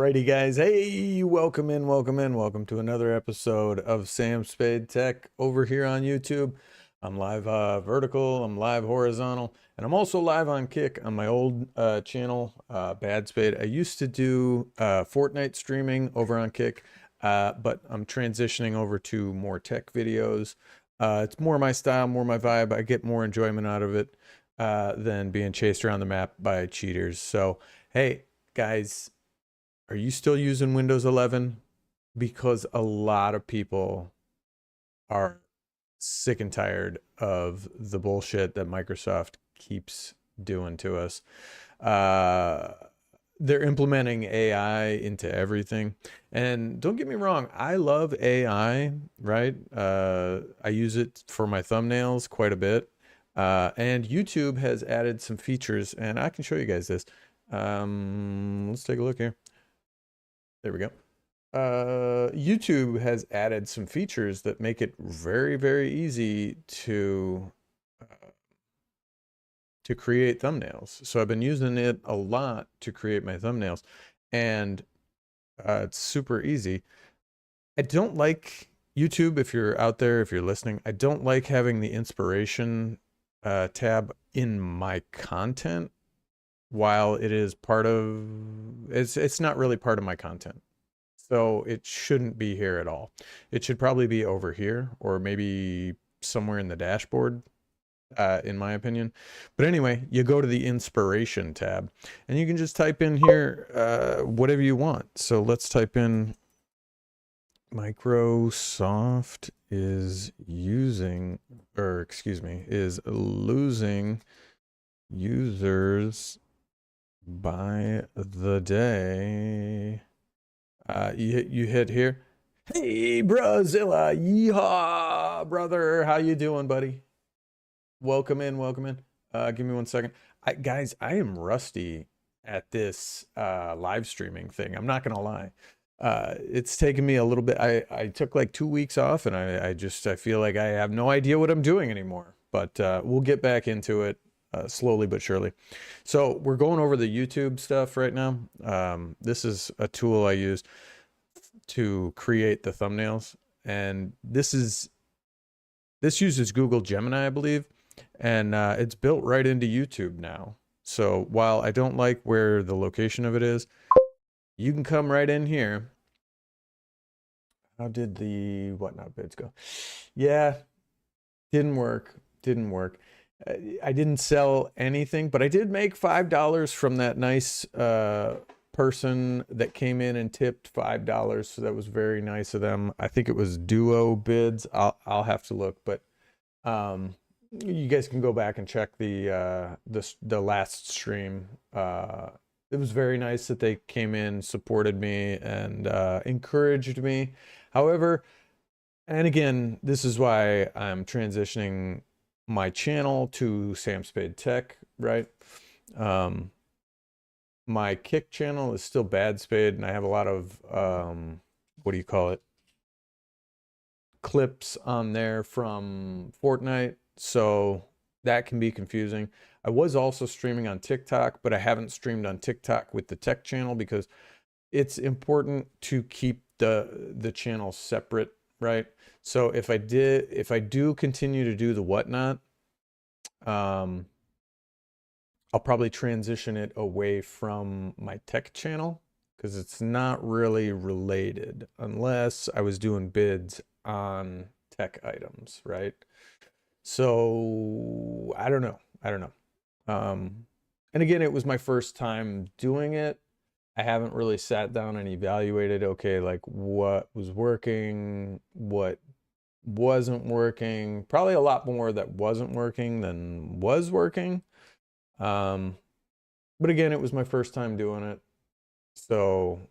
Alrighty, guys. Hey, welcome in, welcome in, welcome to another episode of Spade Tech over here on YouTube. I'm live vertical, I'm live horizontal, and I'm also live on Kick on my old channel, Bad Spade. I used to do Fortnite streaming over on Kick, but I'm transitioning over to more tech videos. It's more my style, more my vibe. I get more enjoyment out of it than being chased around the map by cheaters. So, hey, guys. Are you still using Windows 11? Because a lot of people are sick and tired of the bullshit that Microsoft keeps doing to us. They're implementing AI into everything. And don't get me wrong, I love AI, right? I use it for my thumbnails quite a bit. And YouTube has added some features, and I can show you guys this. Let's take a look here. There we go. YouTube has added some features that make it very, very easy to create thumbnails. So I've been using it a lot to create my thumbnails, and it's super easy. I don't like YouTube, if you're out there, if you're listening, I don't like having the inspiration tab in my content. While it is part of, it's not really part of my content. So it shouldn't be here at all. It should probably be over here or maybe somewhere in the dashboard, in my opinion. But anyway, you go to the inspiration tab and you can just type in here whatever you want. So let's type in Microsoft is using, or excuse me, is losing users by the day. You hit here. Hey, Brazilla, yeehaw, brother. How you doing, buddy? Welcome in, welcome in. Give me 1 second. Guys, I am rusty at this live streaming thing. I'm not gonna lie. It's taken me a little bit. I took like 2 weeks off, and I feel like I have no idea what I'm doing anymore. But we'll get back into it. Slowly but surely. So we're going over the YouTube stuff right now. This is a tool I use to create the thumbnails, and this uses Google Gemini, I believe, and it's built right into YouTube now. So while I don't like where the location of it is, you can come right in here. How did the whatnot bids go? Yeah, didn't work. I didn't sell anything, but I did make $5 from that nice person that came in and tipped $5. So that was very nice of them. I think it was Duo Bids. I'll have to look, but you guys can go back and check the last stream. It was very nice that they came in, supported me, and encouraged me. However, and again, this is why I'm transitioning my channel to Spade Tech, right? My Kick channel is still Bad Spade, and I have a lot of what do you call it, clips on there from Fortnite, so that can be confusing. I was also streaming on TikTok, but I haven't streamed on TikTok with the Tech channel because it's important to keep the channel separate, right? So if I do continue to do the whatnot, I'll probably transition it away from my tech channel because it's not really related unless I was doing bids on tech items, right? So I don't know. And again, it was my first time doing it. I haven't really sat down and evaluated, okay, like what was working, what wasn't working. Probably a lot more that wasn't working than was working. But again, it was my first time doing it. So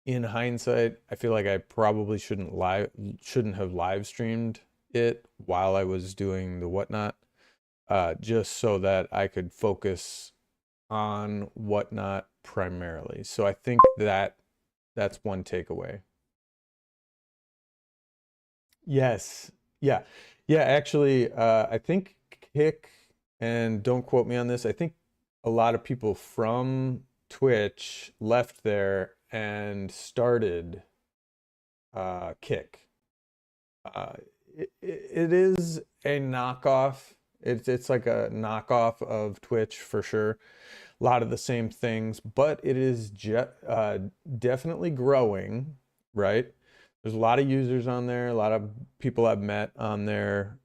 in hindsight, I feel like I probably shouldn't have live streamed it while I was doing the whatnot, just so that I could focus on whatnot primarily. So I think that's one takeaway. Yes. Yeah. Actually, I think Kick, and don't quote me on this, I think a lot of people from Twitch left there and started Kick. Uh, it is a knockoff. It's like a knockoff of Twitch for sure. A lot of the same things, but it is definitely growing, right? There's a lot of users on there, a lot of people I've met on there.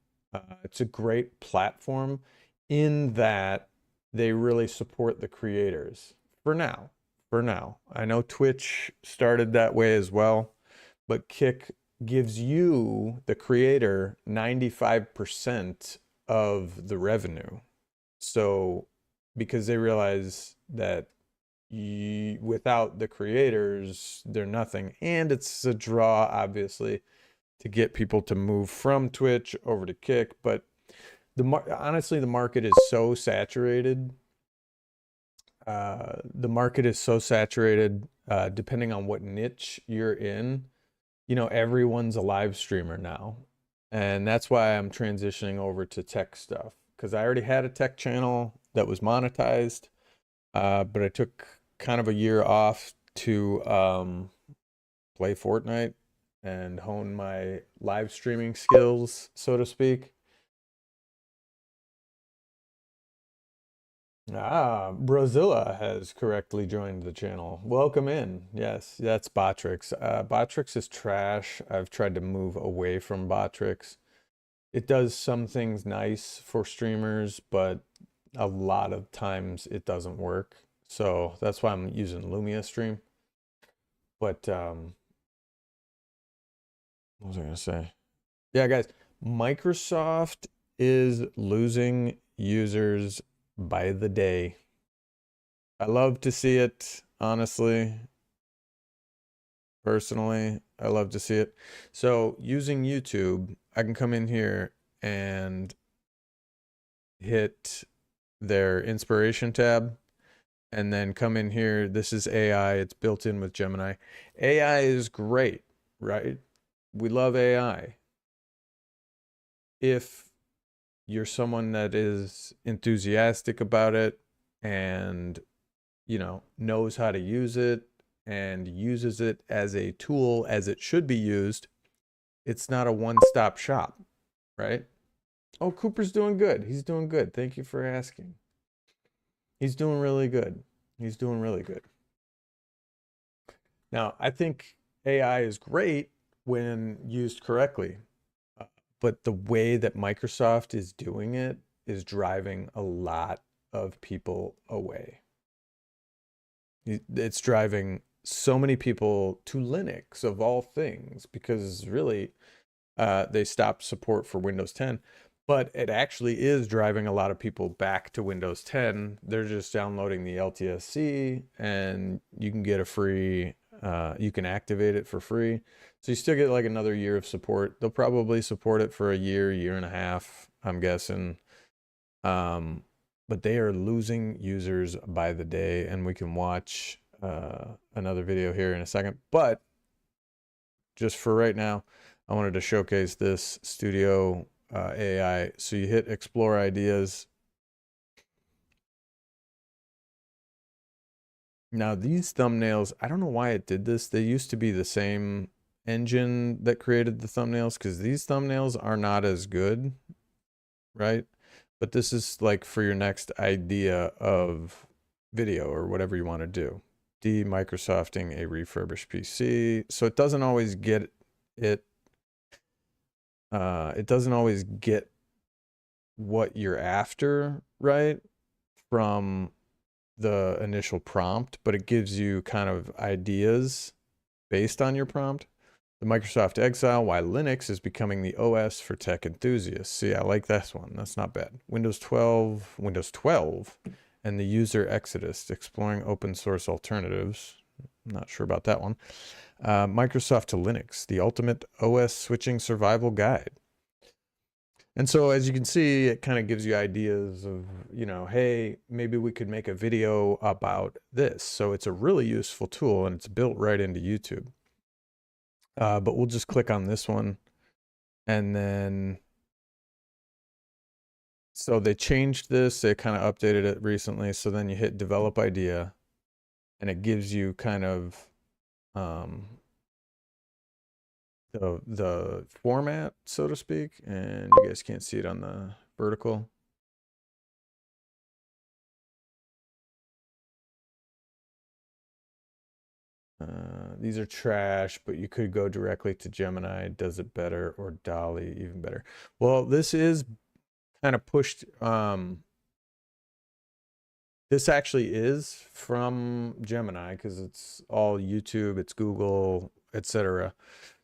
It's a great platform in that they really support the creators for now. For now. I know Twitch started that way as well, but Kick gives you, the creator, 95% of the revenue. So, because they realize that without the creators, they're nothing. And it's a draw, obviously, to get people to move from Twitch over to Kick. But honestly, the market is so saturated. The market is so saturated, depending on what niche you're in. You know, everyone's a live streamer now. And that's why I'm transitioning over to tech stuff. Because I already had a tech channel that was monetized, but I took kind of a year off to play Fortnite and hone my live streaming skills, so to speak. Brazilla has correctly joined the channel. Welcome in. Yes, that's Botrix. Botrix is trash. I've tried to move away from Botrix. It does some things nice for streamers, but a lot of times it doesn't work. So that's why I'm using Lumia Stream. But what was I gonna say? Yeah, guys, Microsoft is losing users by the day. I love to see it, honestly. Personally, I love to see it. So using YouTube, I can come in here and hit their inspiration tab and then come in here. This is AI. It's built in with Gemini. AI is great, right? We love AI. If you're someone that is enthusiastic about it and, you know, knows how to use it and uses it as a tool as it should be used, it's not a one-stop shop, right? Oh, Cooper's doing good. He's doing good. Thank you for asking. He's doing really good. He's doing really good. Now, I think AI is great when used correctly, but the way that Microsoft is doing it is driving a lot of people away. It's driving so many people to Linux of all things because really they stopped support for Windows 10, but it actually is driving a lot of people back to Windows 10. They're just downloading the LTSC and you can get a free, you can activate it for free. So you still get like another year of support. They'll probably support it for a year, year and a half, I'm guessing. But they are losing users by the day, and we can watch another video here in a second. But just for right now, I wanted to showcase this Studio AI. So you hit Explore Ideas. Now these thumbnails, I don't know why it did this. They used to be the same engine that created the thumbnails because these thumbnails are not as good, right? But this is like for your next idea of video or whatever you want to do. De-Microsofting a refurbished PC. So it doesn't always get it. It doesn't always get what you're after, right? From the initial prompt, but it gives you kind of ideas based on your prompt. The Microsoft Exile, why Linux is becoming the OS for tech enthusiasts. See, I like this one. That's not bad. Windows 12, and the user exodus, exploring open source alternatives. I'm not sure about that one. Microsoft to Linux, the ultimate OS switching survival guide. And so as you can see, it kind of gives you ideas of, you know, hey, maybe we could make a video about this. So it's a really useful tool and it's built right into YouTube. But we'll just click on this one and then, so they changed this, they kind of updated it recently. So then you hit develop idea and it gives you kind of um, the format, so to speak, and you guys can't see it on the vertical. These are trash, but you could go directly to Gemini, does it better, or Dolly, even better. Well, this is kind of pushed. This actually is from Gemini because it's all YouTube, it's Google, etc.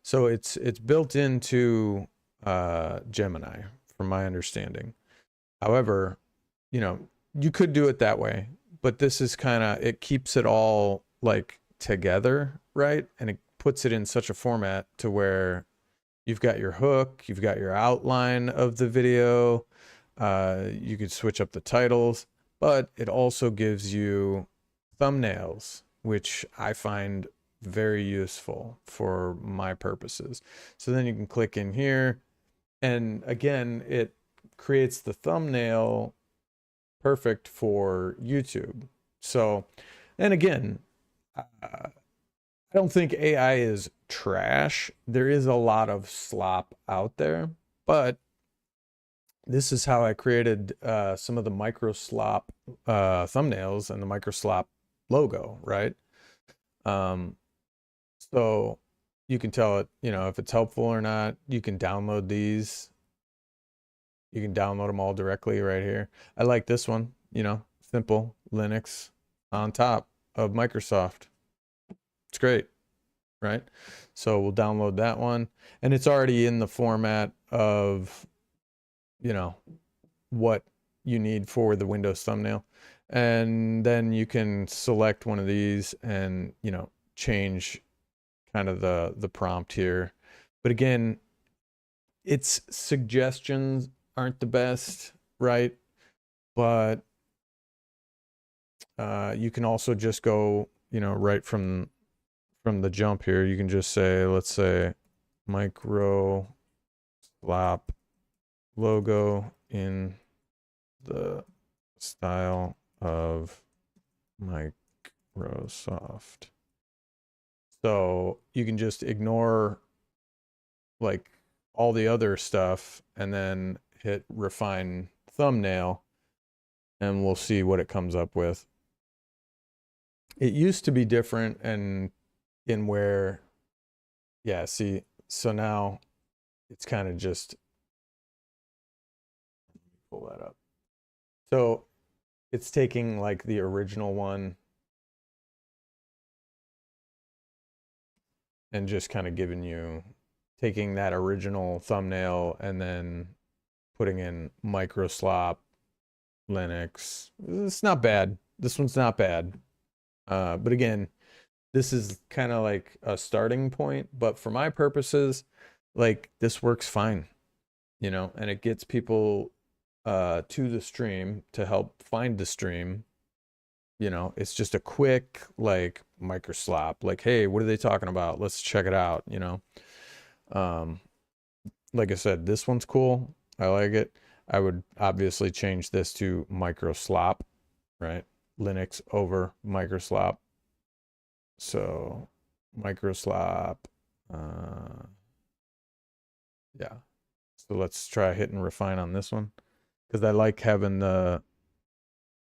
So it's built into Gemini, from my understanding. However, you know, you could do it that way, but this is kind of, it keeps it all like together, right? And it puts it in such a format to where you've got your hook, you've got your outline of the video, you could switch up the titles, but it also gives you thumbnails, which I find very useful for my purposes. So then you can click in here, and again, it creates the thumbnail perfect for YouTube. So, and again, I don't think AI is trash. There is a lot of slop out there, but this is how I created some of the Microslop thumbnails and the Microslop logo, right? So you can tell it, you know, if it's helpful or not. You can download these. You can download them all directly right here. I like this one, you know, simple Linux on top of Microsoft. It's great, right? So we'll download that one, and it's already in the format of, you know, what you need for the Windows thumbnail. And then you can select one of these and, you know, change kind of the prompt here. But again, its suggestions aren't the best, right? But you can also just go, you know, right from the jump here. You can just say, let's say, Microslop logo in the style of Microsoft. So you can just ignore like all the other stuff and then hit refine thumbnail, and we'll see what it comes up with. It used to be different, and in where, yeah, see, so now it's kind of just, pull that up. So it's taking like the original one and just kind of giving you, taking that original thumbnail and then putting in Microslop Linux. It's not bad. This one's not bad. But again, this is kind of like a starting point, but for my purposes, like this works fine, you know, and it gets people to the stream to help find the stream. You know, it's just a quick like Microslop, like, hey, what are they talking about? Let's check it out, you know. Like I said, this one's cool. I like it. I would obviously change this to Microslop, right? Linux over Microslop. So Microslop, yeah. So let's try hitting refine on this one, because I like having the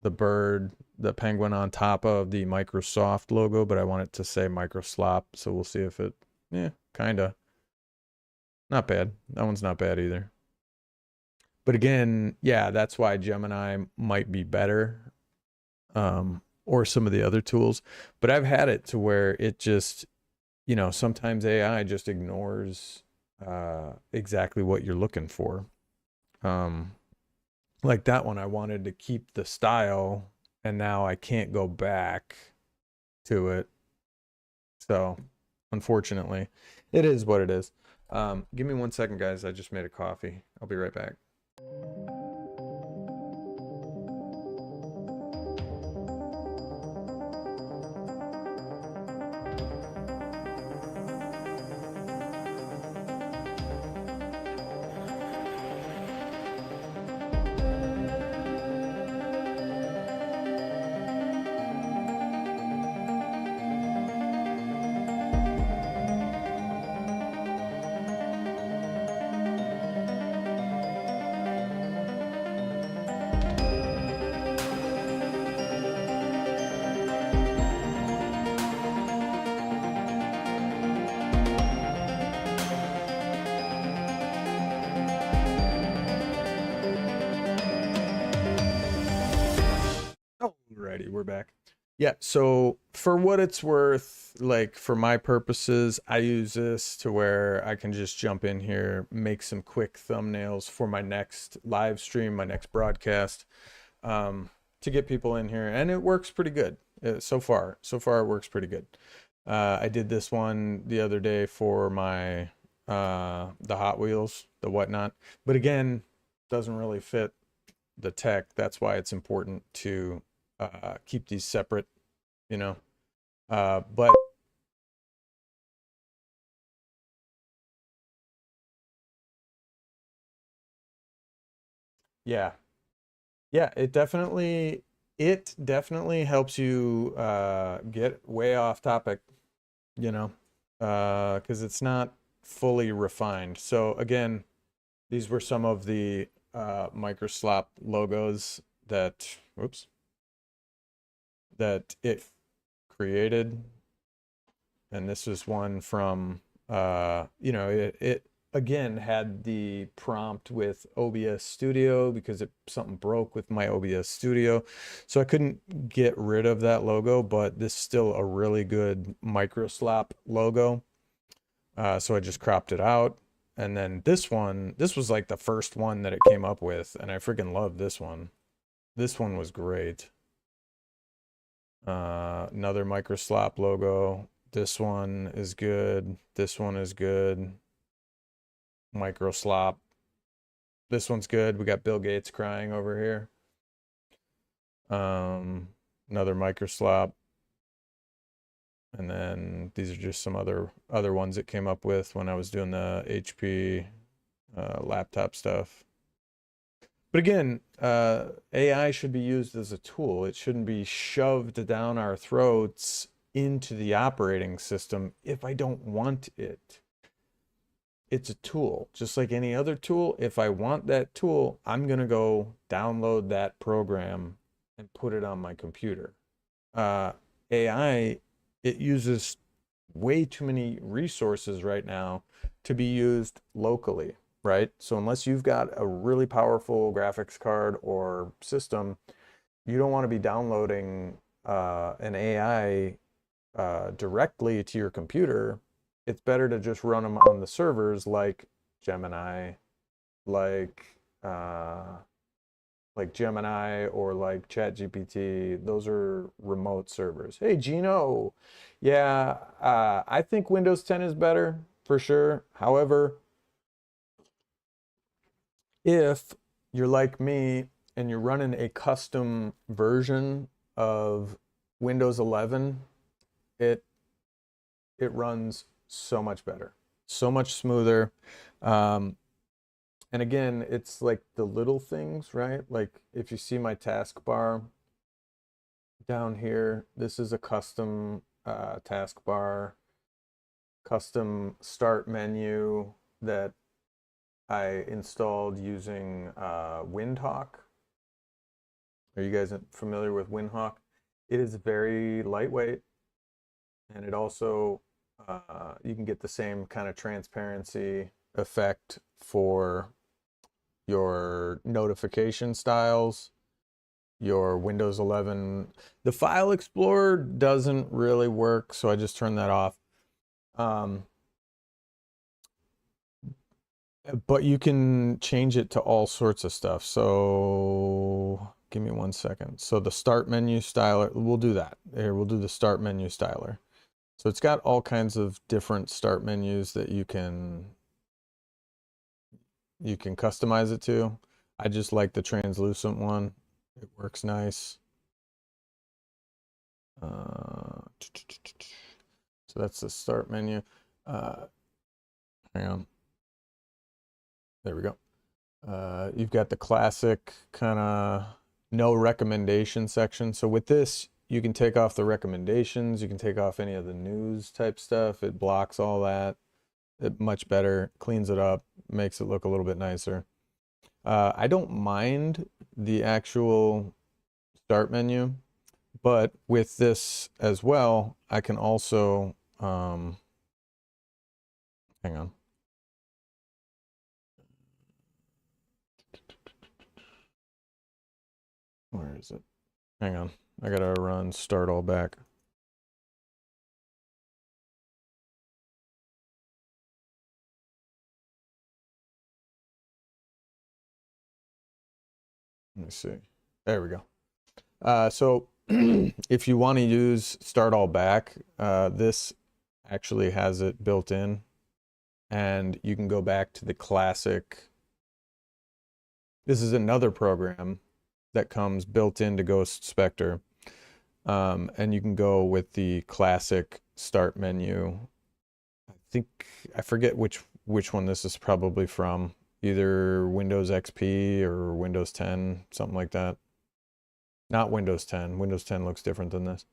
bird, the penguin on top of the Microsoft logo, but I want it to say Microslop. So we'll see if it, yeah, kind of. Not bad. That one's not bad either. But again, yeah, that's why Gemini might be better, or some of the other tools. But I've had it to where it just, you know, sometimes AI just ignores exactly what you're looking for. Like that one, I wanted to keep the style, and now I can't go back to it. So unfortunately, it is what it is. Give me 1 second, guys. I just made a coffee. I'll be right back. Alrighty, we're back. Yeah, so for what it's worth, like for my purposes, I use this to where I can just jump in here, make some quick thumbnails for my next live stream, my next broadcast, to get people in here, and it works pretty good. So far it works pretty good. I did this one the other day for my the Hot Wheels, the whatnot, but again, doesn't really fit the tech. That's why it's important to keep these separate, you know. But yeah, yeah, it definitely helps you get way off topic, you know, because it's not fully refined. So again, these were some of the Microslop logos that, whoops, that it created. And this was one from, it again had the prompt with OBS Studio because something broke with my OBS Studio. So I couldn't get rid of that logo, but this is still a really good Microslop logo. So I just cropped it out. And then this was like the first one that it came up with, and I freaking love this one. This one was great. Another Microslop logo. This one is good. This one is good. Microslop. This one's good. We got Bill Gates crying over here. Another Microslop. And then these are just some other ones that came up with when I was doing the HP laptop stuff. But again, AI should be used as a tool. It shouldn't be shoved down our throats into the operating system if I don't want it. It's a tool, just like any other tool. If I want that tool, I'm going to go download that program and put it on my computer. AI, it uses way too many resources right now to be used locally, right? So unless you've got a really powerful graphics card or system, you don't want to be downloading an AI directly to your computer. It's better to just run them on the servers like Gemini, like Gemini or like ChatGPT. Those are remote servers. Hey, Gino. Yeah, I think Windows 10 is better for sure. However, if you're like me and you're running a custom version of Windows 11, it runs so much better, so much smoother. And again, it's like the little things, right? Like if you see my taskbar down here, this is a custom taskbar, custom start menu that I installed using Windhawk. Are you guys familiar with Windhawk? It is very lightweight, and it also you can get the same kind of transparency effect for your notification styles, your Windows 11. The File Explorer doesn't really work, so I just turned that off. But you can change it to all sorts of stuff. So give me 1 second. So the start menu styler, we'll do that. Here, we'll do the start menu styler. So it's got all kinds of different start menus that you can customize it to. I just like the translucent one. It works nice. So that's the start menu. Hang on. There we go. You've got the classic kind of no recommendation section. So with this, you can take off the recommendations. You can take off any of the news type stuff. It blocks all that. It much better, cleans it up, makes it look a little bit nicer. I don't mind the actual start menu, but with this as well, I can also, hang on. Where is it? Hang on. I gotta run start all back. Let me see. There we go. So if you want to use start all back, this actually has it built in, and you can go back to the classic. This is another program that comes built into Ghost Spectre, and you can go with the classic start menu. I forget which one this is probably from, either Windows XP or Windows 10, something like that. Not Windows 10. Windows 10 looks different than this,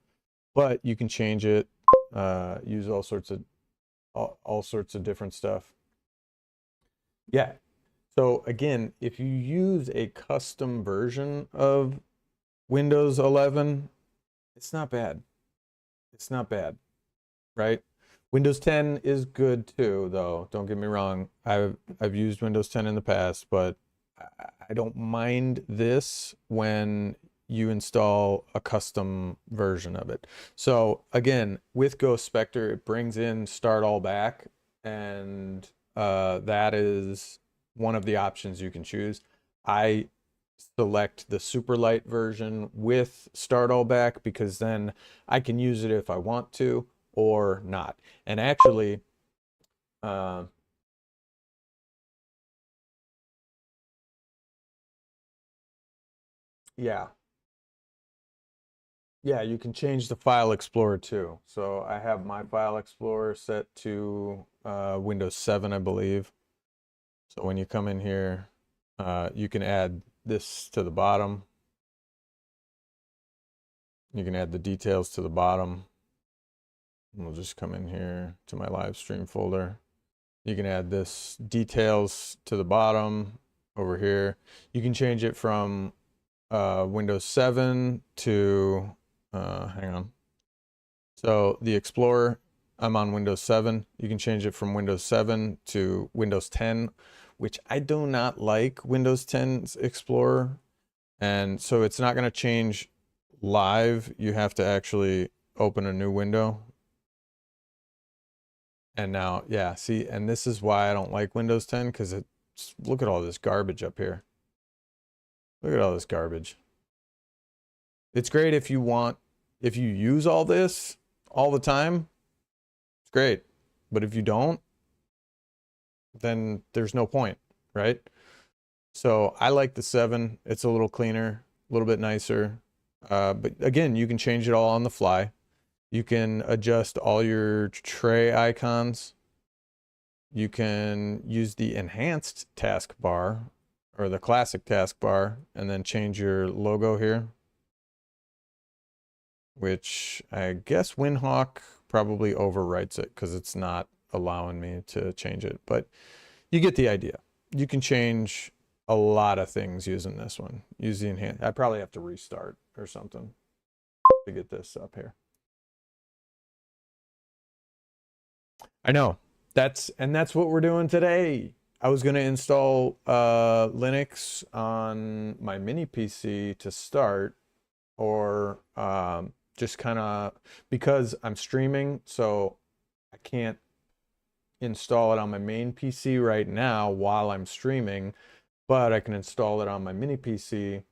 but you can change it, use all sorts of different stuff. Yeah. So again, if you use a custom version of Windows 11, it's not bad. It's not bad, right? Windows 10 is good too, though. Don't get me wrong. I've used Windows 10 in the past, but I don't mind this when you install a custom version of it. So again, with Ghost Spectre, it brings in start all back, and that is one of the options you can choose. I select the super light version with start all back because then I can use it if I want to or not. And actually, yeah, you can change the file explorer too. So I have my file explorer set to Windows 7, I believe. So when you come in here, you can add this to the bottom. You can add the details to the bottom. We'll just come in here to my live stream folder. You can add this details to the bottom over here. You can change it from Windows 7 to, hang on. So the Explorer, I'm on Windows 7. You can change it from Windows 7 to Windows 10, which I do not like Windows 10's Explorer. And so it's not going to change live. You have to actually open a new window. And now, yeah, see, and this is why I don't like Windows 10, because look at all this garbage up here. Look at all this garbage. It's great if you use all this all the time, it's great. But if you don't, then there's no point, right? So I like the 7. It's a little cleaner, a little bit nicer. But again, you can change it all on the fly. You can adjust all your tray icons. You can use the enhanced taskbar or the classic taskbar and then change your logo here, which I guess Winhawk probably overwrites it because it's not allowing me to change it, but you get the idea. You can change a lot of things using this one. Use the enhance. I probably have to restart or something to get this up here. I know. That's what we're doing today. I was going to install Linux on my mini PC to start, or just kind of, because I'm streaming, so I can't install it on my main PC right now while I'm streaming, but I can install it on my mini PC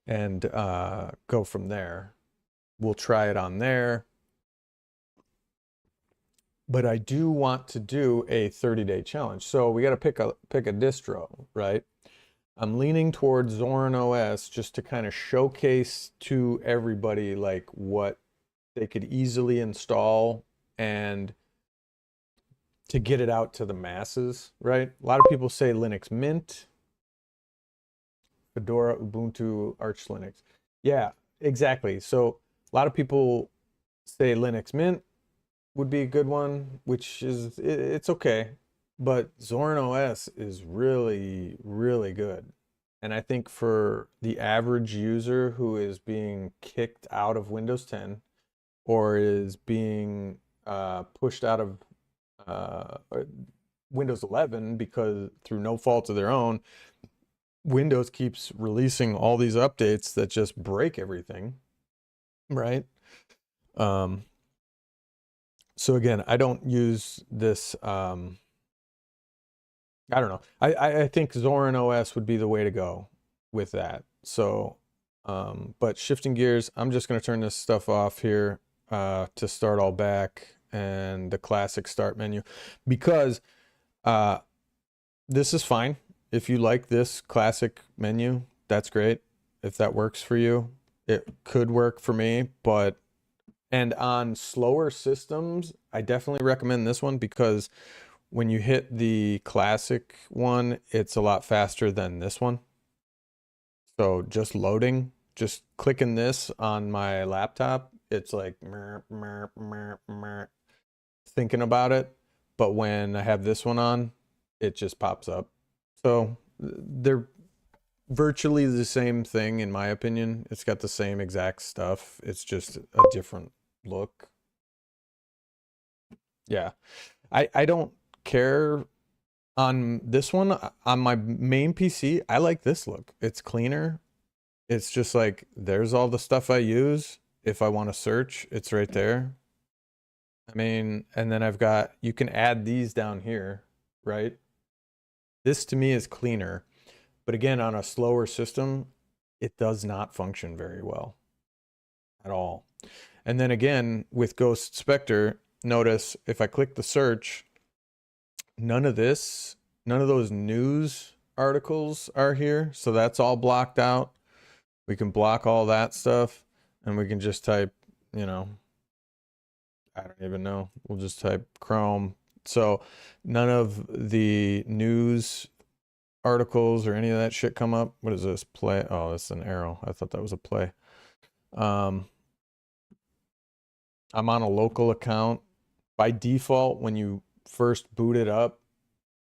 and go from there. We'll try it on there. But I do want to do a 30-day challenge. So we got to pick a distro, right? I'm leaning towards Zorin OS just to kind of showcase to everybody like what they could easily install and to get it out to the masses, right? A lot of people say Linux Mint, Fedora, Ubuntu, Arch Linux. Yeah, exactly. So a lot of people say Linux Mint would be a good one, which is, it's okay. But Zorin OS is really, really good. And I think for the average user who is being kicked out of Windows 10 or is being pushed out of Windows 11 because through no fault of their own, Windows keeps releasing all these updates that just break everything. right? So again, I don't use this. I don't know. I think Zorin OS would be the way to go with that. So, but shifting gears, I'm just going to turn this stuff off here to start all back and the classic start menu, because this is fine. If you like this classic menu, that's great. If that works for you, it could work for me, but and on slower systems, I definitely recommend this one, because when you hit the classic one, it's a lot faster than this one. So just loading, just clicking this on my laptop, it's like thinking about it. But when I have this one on, it just pops up. So they're virtually the same thing, in my opinion. It's got the same exact stuff. It's just a different look. Yeah. I don't care on this one. On my main PC, I like this look. It's cleaner. It's just like, there's all the stuff I use. If I want to search, it's right there. I mean, and then I've got, you can add these down here, right? This to me is cleaner. But again, on a slower system, it does not function very well at all. And then again, with Ghost Spectre, notice if I click the search, none of those news articles are here. So that's all blocked out. We can block all that stuff, and we can just type, you know, I don't even know. We'll just type Chrome. So none of the news articles or any of that shit come up. What is this? Play. Oh, that's an arrow. I thought that was a play. I'm on a local account. By default, when you first boot it up,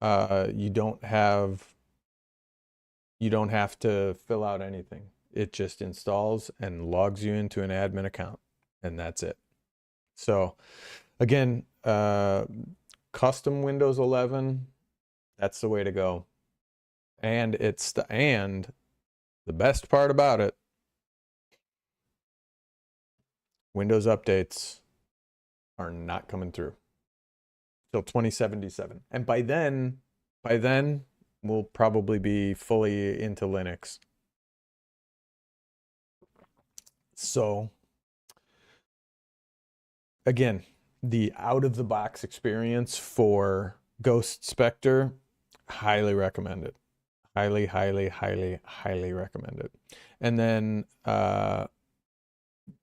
you don't have to fill out anything. It just installs and logs you into an admin account, and that's it. So again, custom Windows 11, that's the way to go. And the best part about it, Windows updates are not coming through till 2077. And by then we'll probably be fully into Linux. So again, the out-of-the-box experience for Ghost Spectre, highly recommend it. Highly, highly, highly, highly recommend it. And then,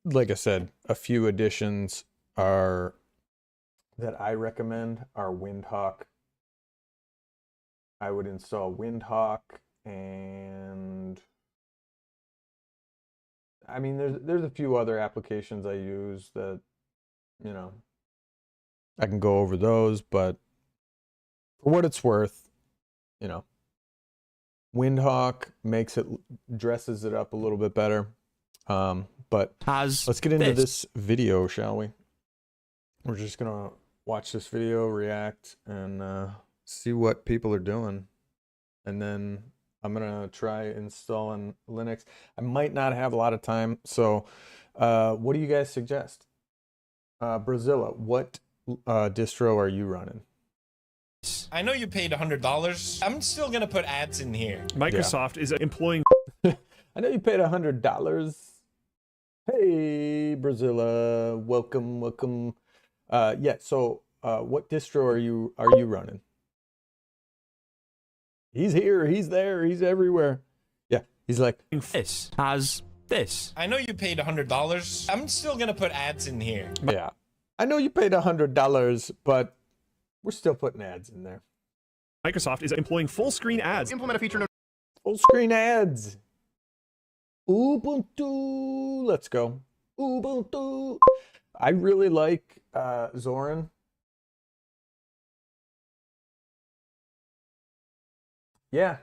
like I said, a few additions that I recommend are Windhawk. I would install Windhawk, and I mean, there's a few other applications I use that, you know, I can go over those, but for what it's worth, you know, Windhawk dresses it up a little bit better. But let's get into this video, shall we? We're just gonna watch this video, react, and see what people are doing, and then I'm gonna try installing Linux. I might not have a lot of time, so what do you guys suggest? Brazilla, what distro are you running? I know you paid $100. I'm still gonna put ads in here. Microsoft is employing. I know you paid $100. Hey, Brazilla, welcome. Yeah. So, what distro are you running? He's here. He's there. He's everywhere. Yeah. He's like This has this. I know you paid $100. I'm still gonna put ads in here. Yeah. I know you paid $100, but we're still putting ads in there. Microsoft is employing full screen ads. Implement a feature. Full screen ads. Ubuntu. Let's go. Ubuntu. I really like Zorin. Yeah.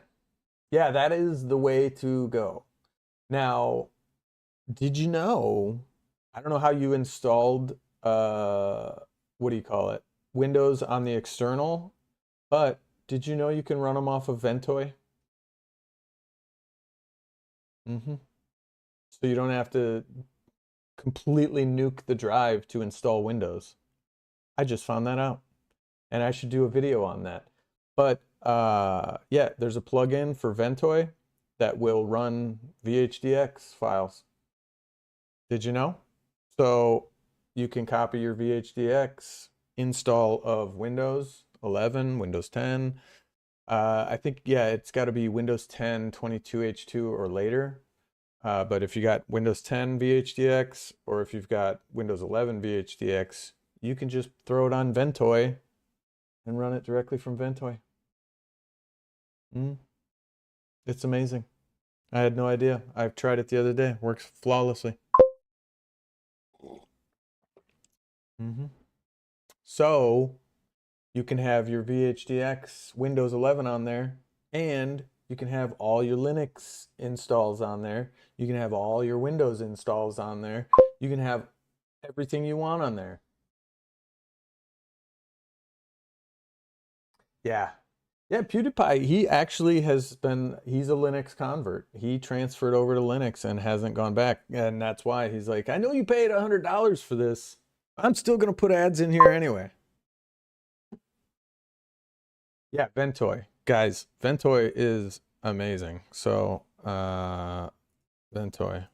Yeah, that is the way to go. Now, did you know, I don't know how you installed, what do you call it? Windows on the external, but did you know you can run them off of Ventoy? So you don't have to completely nuke the drive to install Windows. I just found that out, and I should do a video on that. But yeah, there's a plugin for Ventoy that will run VHDX files. Did you know? So you can copy your VHDX install of Windows 11, Windows 10. I think, yeah, it's got to be Windows 10 22H2 or later. But if you got Windows 10 VHDX or if you've got Windows 11 VHDX, you can just throw it on Ventoy and run it directly from Ventoy. It's amazing. I had no idea. I've tried it the other day. Works flawlessly. So you can have your VHDX Windows 11 on there, and you can have all your Linux installs on there. You can have all your Windows installs on there. You can have everything you want on there. Yeah. Yeah, PewDiePie, he actually he's a Linux convert. He transferred over to Linux and hasn't gone back. And that's why he's like, I know you paid $100 for this. I'm still going to put ads in here anyway. Yeah, Ventoy. Guys, Ventoy is amazing. So, Ventoy.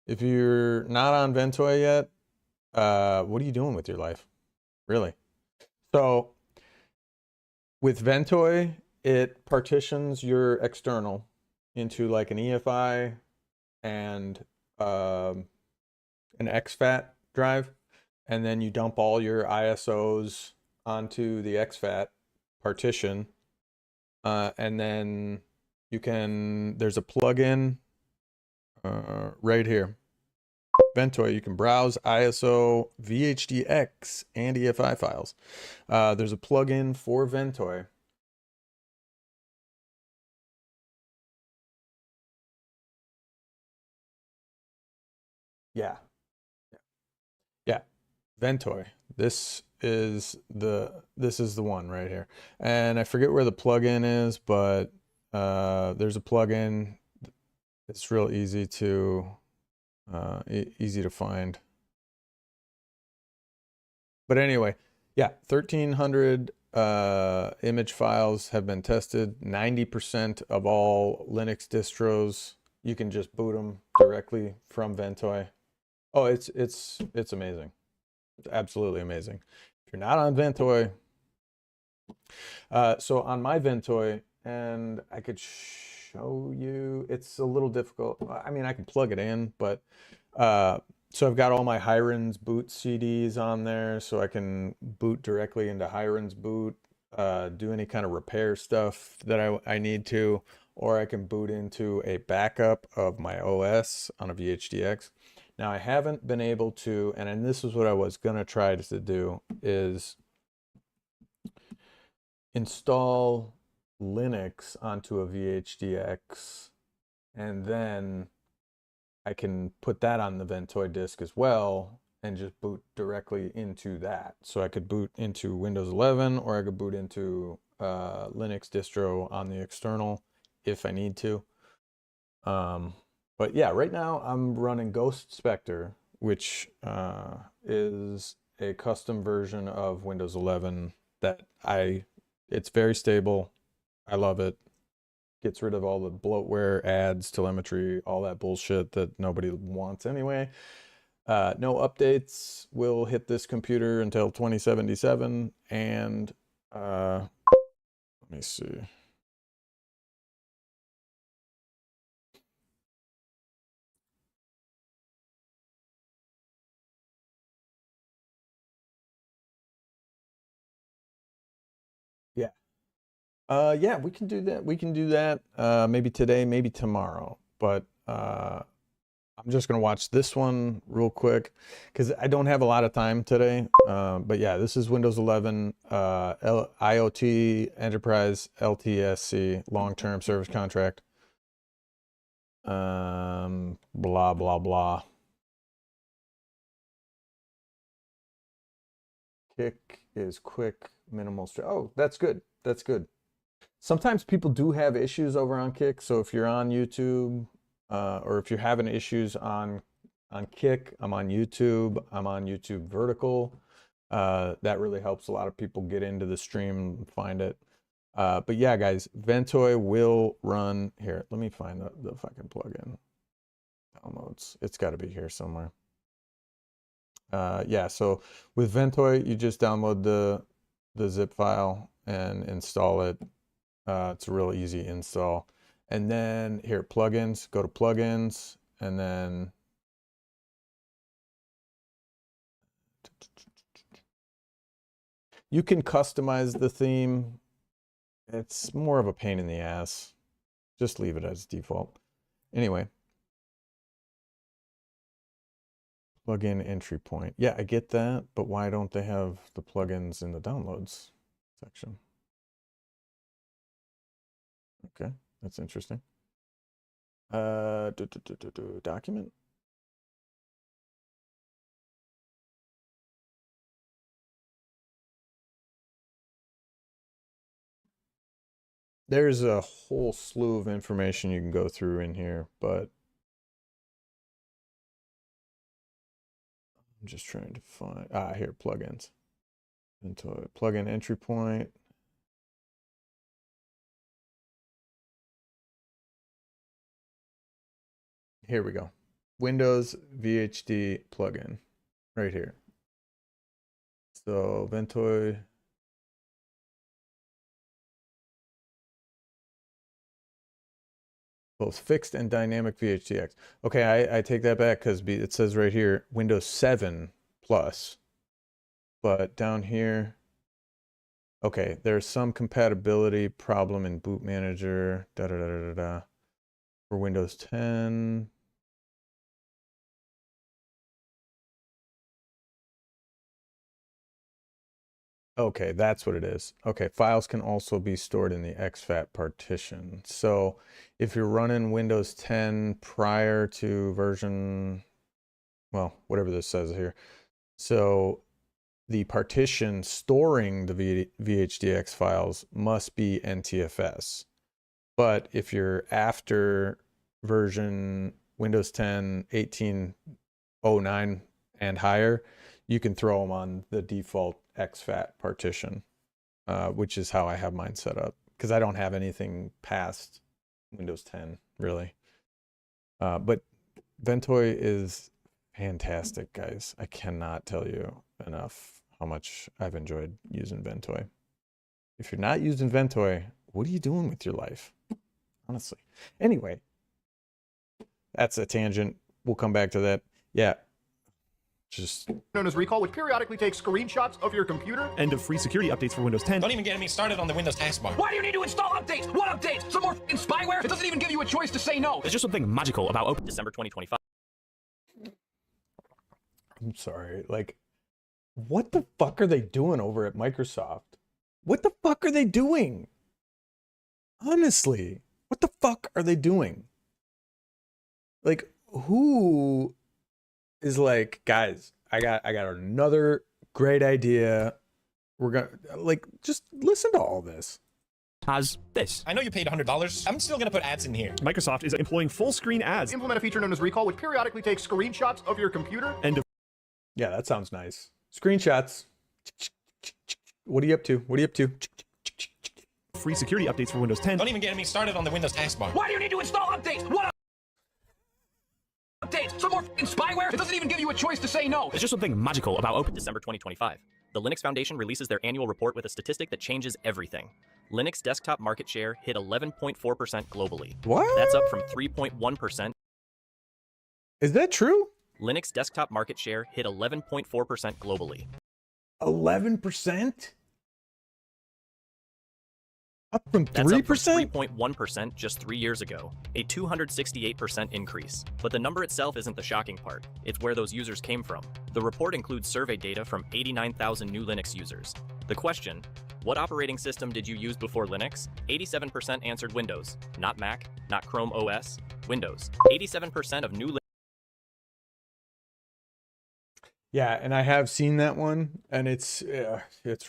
If you're not on Ventoy yet, what are you doing with your life? Really? So, with Ventoy, it partitions your external into like an EFI and an exFAT drive, and then you dump all your ISOs onto the exFAT partition, and then there's a plugin right here. Ventoy, you can browse ISO, VHDX, and EFI files. There's a plugin for Ventoy. Yeah. Yeah. Ventoy. This is the one right here. And I forget where the plugin is, but there's a plugin. It's real easy to find. But anyway, yeah, 1,300 image files have been tested. 90% of all Linux distros, you can just boot them directly from Ventoy. Oh, it's amazing. It's absolutely amazing. If you're not on Ventoy, so on my Ventoy, and I could show you, it's a little difficult. I mean, I can plug it in, but so I've got all my Hiren's boot CDs on there, so I can boot directly into Hiren's boot, do any kind of repair stuff that I need to, or I can boot into a backup of my OS on a VHDX. Now I haven't been able to, and this is what I was gonna try to do, is install Linux onto a VHDX, and then I can put that on the Ventoy disk as well and just boot directly into that. So I could boot into Windows 11, or I could boot into Linux distro on the external if I need to. But yeah, right now I'm running Ghost Spectre, which is a custom version of Windows 11 that it's very stable. I love it. Gets rid of all the bloatware, ads, telemetry, all that bullshit that nobody wants anyway. No updates will hit this computer until 2077, and let me see. Yeah. Yeah, we can do that. We can do that maybe today, maybe tomorrow. But I'm just gonna watch this one real quick because I don't have a lot of time today. But yeah, this is Windows 11 IoT Enterprise LTSC long-term service contract. Blah blah blah. Kick is quick, minimal. Oh, that's good. That's good. Sometimes people do have issues over on Kick. So if you're on YouTube, or if you're having issues on on Kick, I'm on YouTube, I'm on YouTube Vertical. That really helps a lot of people get into the stream and find it. But yeah, guys, Ventoy will run here. Let me find the fucking plugin. Downloads. It's got to be here somewhere. Yeah, so with Ventoy, you just download the zip file and install it. It's a real easy install. And then here, plugins, go to plugins, and then you can customize the theme. It's more of a pain in the ass. Just leave it as default. Anyway. Plugin entry point. Yeah, I get that, but why don't they have the plugins in the downloads section? Okay, that's interesting. Document. There's a whole slew of information you can go through in here, but I'm just trying to find, here, plugins. Into a plugin entry point. Here we go. Windows VHD plugin right here. So Ventoy. Both fixed and dynamic VHDX. Okay, I take that back because it says right here Windows 7 plus. But down here, okay, there's some compatibility problem in boot manager, for Windows 10. Okay, that's what it is. Okay, files can also be stored in the exFAT partition. So if you're running Windows 10 prior to version, well, whatever this says here. So the partition storing the VHDX files must be NTFS. But if you're after version Windows 10 1809 and higher, you can throw them on the default exFAT partition, which is how I have mine set up, because I don't have anything past Windows 10 really. But Ventoy is fantastic, guys. I cannot tell you enough how much I've enjoyed using Ventoy. If you're not using Ventoy, what are you doing with your life? Honestly. Anyway, that's a tangent. We'll come back to that. Yeah. Just known as recall, which periodically takes screenshots of your computer. End of free security updates for Windows 10. Don't even get me started on the Windows taskbar. Why do you need to install updates? What updates? Some more f***ing spyware? It doesn't even give you a choice to say no. There's just something magical about open December 2025. I'm sorry. Like, what the fuck are they doing over at Microsoft? What the fuck are they doing? Honestly, what the fuck are they doing? Like, who is like, guys, I got another great idea. We're gonna, like, just listen to all this. has this. I know you paid $100. I'm still gonna put ads in here. Microsoft is employing full screen ads. Implement a feature known as recall, which periodically takes screenshots of your computer. End of Yeah, that sounds nice. Screenshots. What are you up to? What are you up to? free security updates for Windows 10. Don't even get me started on the Windows taskbar. Why do you need to install updates? What updates? Some more f***ing spyware? It doesn't even give you a choice to say no. There's just something magical about open. December 2025. The Linux Foundation releases their annual report with a statistic that changes everything. Linux desktop market share hit 11.4% globally. What? That's up from 3.1%. Is that true? Linux desktop market share hit 11.4% globally. 11%? Up from That's up from 3%? 3.1% just 3 years ago, a 268% increase. But the number itself isn't the shocking part, it's where those users came from. The report includes survey data from 89,000 new Linux users. The question, what operating system did you use before Linux? 87% answered Windows, not Mac, not Chrome OS, Windows. 87% of new Yeah, and I have seen that one, and it's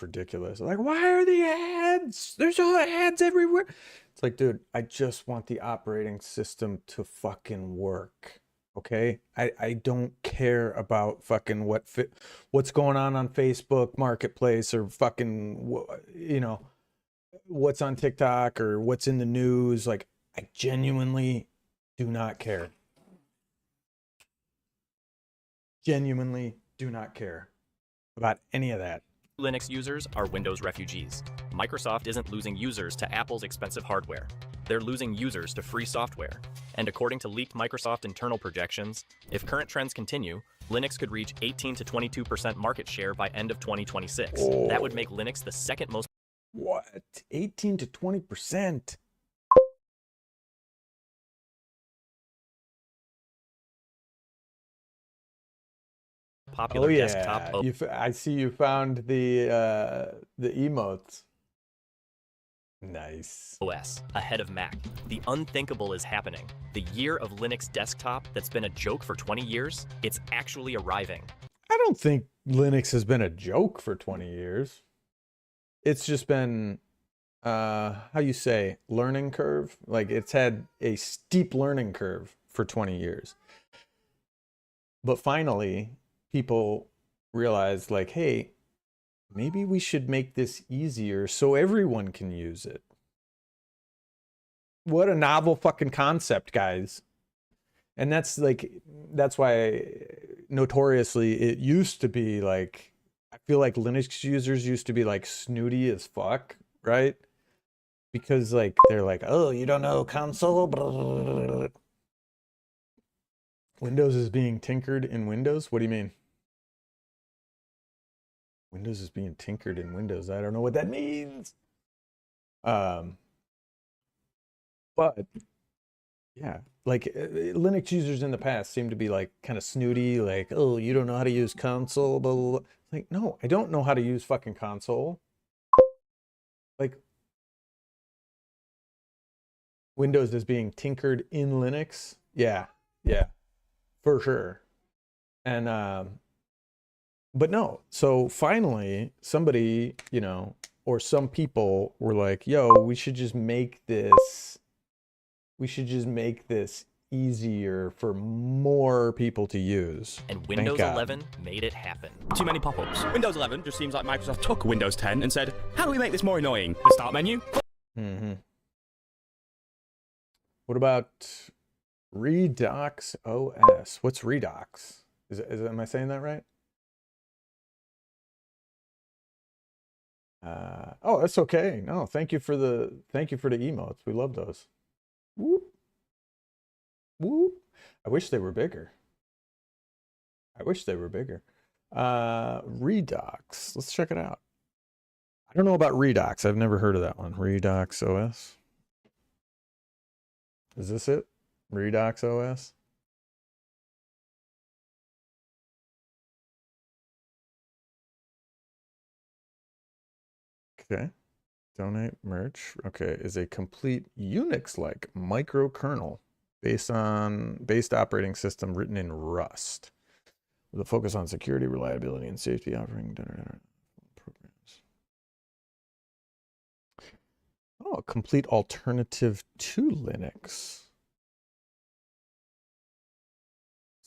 ridiculous. Like, why are the ads? There's all ads everywhere. It's like, dude, I just want the operating system to fucking work. Okay, I don't care about fucking what's going on Facebook Marketplace or fucking you know, what's on TikTok or what's in the news. Like, I genuinely do not care. Genuinely do not care about any of that. Linux users are Windows refugees. Microsoft isn't losing users to Apple's expensive hardware. They're losing users to free software. And according to leaked Microsoft internal projections, if current trends continue, Linux could reach 18 to 22% market share by end of 2026. Oh. That would make Linux the second most What? 18 to 20%? popular desktop I see you found the emotes. Nice. OS ahead of Mac. The unthinkable is happening. The year of Linux desktop that's been a joke for 20 years, it's actually arriving. I don't think Linux has been a joke for 20 years. It's just been, how you say, learning curve. Like, it's had a steep learning curve for 20 years. But finally, people realized, like, hey, maybe we should make this easier so everyone can use it. What a novel fucking concept, guys. And that's why notoriously it used to be like, I feel like Linux users used to be like snooty as fuck, right? Because like, they're like, oh, you don't know console? Blah, blah, blah, blah. Windows is being tinkered in Windows? What do you mean? Windows is being tinkered in Windows. I don't know what that means. But yeah, like Linux users in the past seem to be like kind of snooty, like, oh, you don't know how to use console, blah, blah, blah. Like, no, I don't know how to use fucking console. Like, Windows is being tinkered in Linux. Yeah, for sure. And but no, so finally somebody, you know, or some people were like, yo, we should just make this easier for more people to use. And Windows 11 made it happen. Too many pop-ups. Windows 11 just seems like Microsoft took Windows 10 and said, how do we make this more annoying? The start menu? Mm-hmm. What about Redux OS? What's Redux? Am I saying that right? Oh, that's okay. No, thank you for the emotes. We love those. Whoop. Whoop. I wish they were bigger. Redux. Let's check it out. I don't know about Redux. I've never heard of that one. Redux OS. Is this it? Redux OS? Okay. Donate merch. Okay. Is a complete Unix-like microkernel based operating system written in Rust with a focus on security, reliability, and safety, offering programs. Oh, a complete alternative to Linux.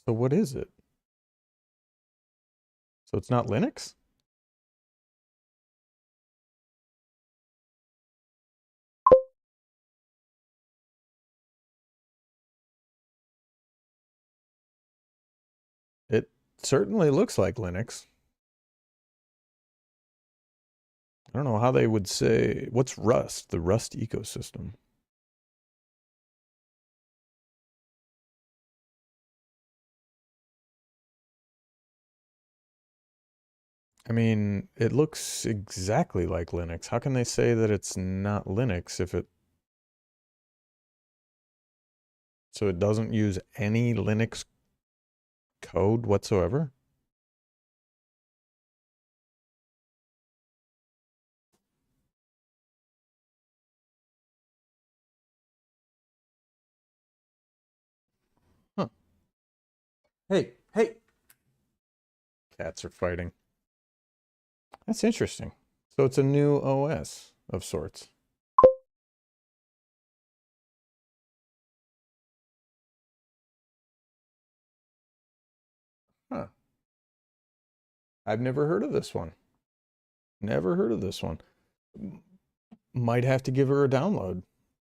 So what is it? So it's not Linux? It certainly looks like Linux. I don't know how they would say, what's Rust? The Rust ecosystem. I mean, it looks exactly like Linux. How can they say that it's not Linux if it... So it doesn't use any Linux code whatsoever? Huh. Hey. Cats are fighting. That's interesting. So it's a new OS of sorts. Huh. I've never heard of this one. Never heard of this one. Might have to give her a download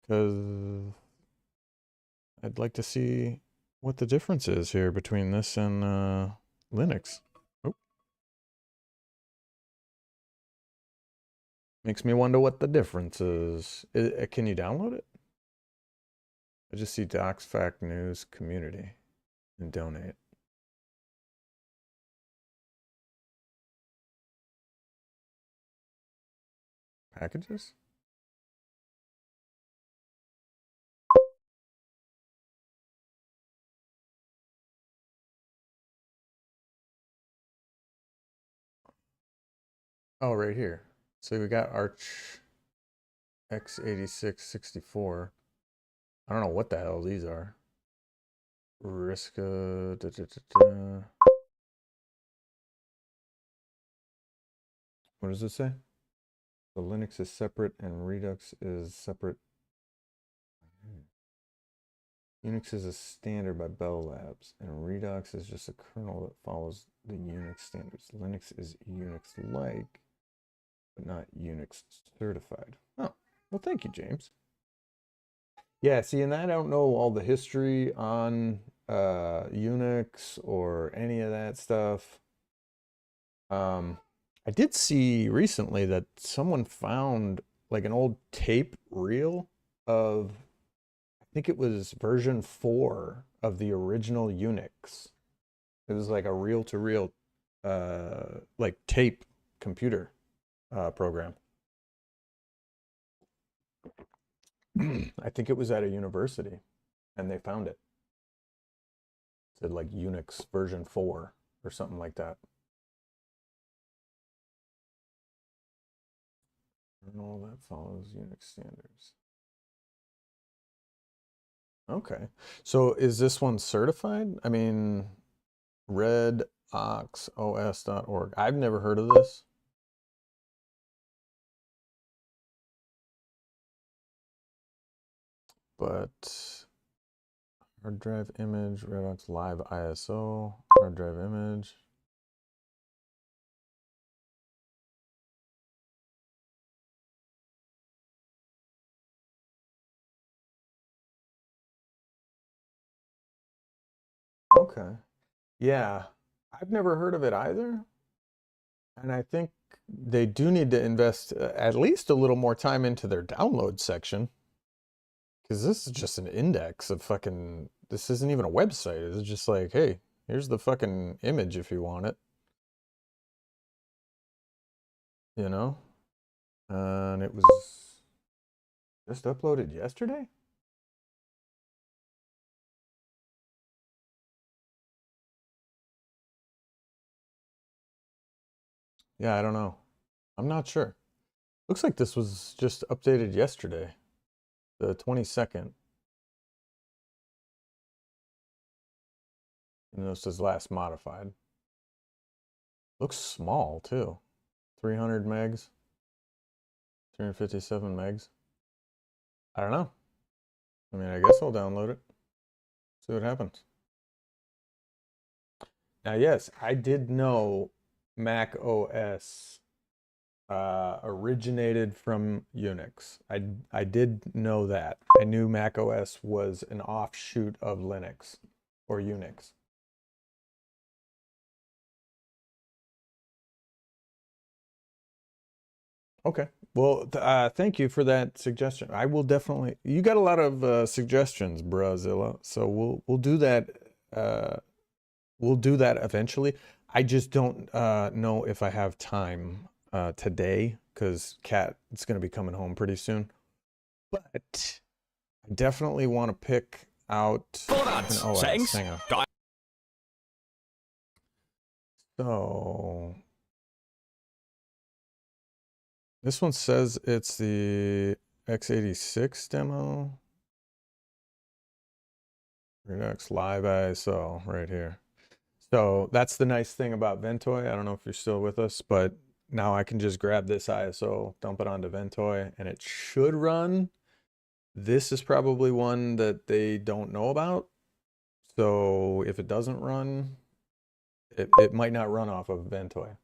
because I'd like to see what the difference is here between this and Linux. Oh. Makes me wonder what the difference is. Can you download it? I just see Docs, Fact, News, Community, and Donate. Packages? Oh, right here. So we got Arch x86-64. I don't know what the hell these are. Riska. What does it say? So Linux is separate and Redux is separate. Unix is a standard by Bell Labs, and Redux is just a kernel that follows the Unix standards. Linux is Unix-like, but not Unix certified. Oh, well, thank you, James. Yeah, see, and I don't know all the history on Unix or any of that stuff. I did see recently that someone found like an old tape reel of, I think it was version 4 of the original Unix. It was like a reel-to-reel like tape computer program. I think it was at a university and they found it. It said like Unix version 4 or something like that. Kernel that follows Unix standards. Okay. So is this one certified? I mean, redoxos.org. I've never heard of this. But hard drive image, Redox Live ISO, hard drive image. Okay. Yeah, I've never heard of it either. And I think they do need to invest at least a little more time into their download section. Because this is just an index of fucking, this isn't even a website. It's just like, hey, here's the fucking image if you want it. You know? And it was just uploaded yesterday? Yeah, I don't know. I'm not sure. Looks like this was just updated yesterday, the 22nd. And this is last modified. Looks small too. 300 megs, 357 megs. I don't know. I mean, I guess I'll download it. See what happens. Now, yes, I did know Mac OS originated from Unix. I did know that. I knew Mac OS was an offshoot of Linux or Unix. Okay. Well, thank you for that suggestion. I will definitely. You got a lot of suggestions, Brazilla. So we'll do that. We'll do that eventually. I just don't know if I have time today because Kat is going to be coming home pretty soon. But I definitely want to pick out an OS. Settings. Hang on. So this one says it's the x86 demo. Redux Live ISO right here. So that's the nice thing about Ventoy. I don't know if you're still with us, but now I can just grab this ISO, dump it onto Ventoy, and it should run. This is probably one that they don't know about. So if it doesn't run, it might not run off of Ventoy.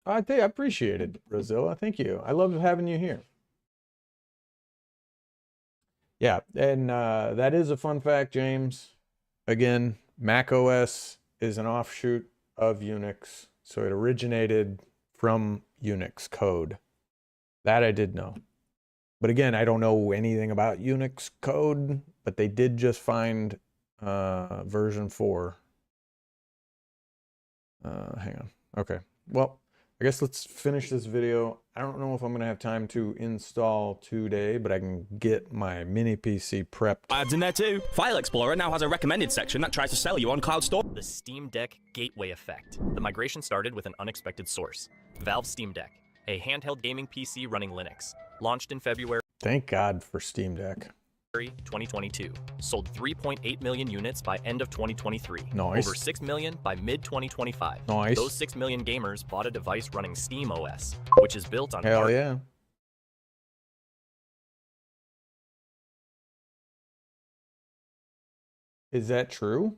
I appreciate it, Rosilla. Thank you. I love having you here. Yeah, and that is a fun fact, James. Again, Mac OS is an offshoot of Unix, so it originated from Unix code. That I did know. But again, I don't know anything about Unix code, but they did just find version 4. Hang on. Okay. Well, I guess let's finish this video. I don't know if I'm going to have time to install today, but I can get my mini PC prepped. Ads in there too. File Explorer now has a recommended section that tries to sell you on cloud storage. The Steam Deck Gateway Effect. The migration started with an unexpected source. Valve Steam Deck, a handheld gaming PC running Linux. Launched in February Thank God for Steam Deck. 2022. Sold 3.8 million units by end of 2023. Nice. Over 6 million by mid-2025. Nice. Those 6 million gamers bought a device running Steam OS, which is built on Hell yeah. Is that true?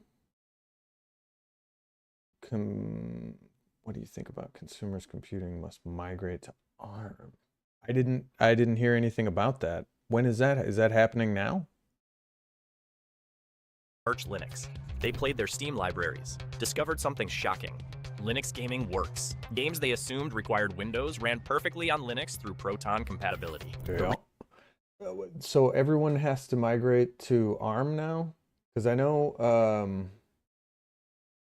What do you think about consumers computing must migrate to ARM? I didn't hear anything about that. When is that? Is that happening now? Arch Linux. They played their Steam libraries, discovered something shocking. Linux gaming works. Games they assumed required Windows ran perfectly on Linux through Proton compatibility. Yeah. So everyone has to migrate to ARM now? Because I know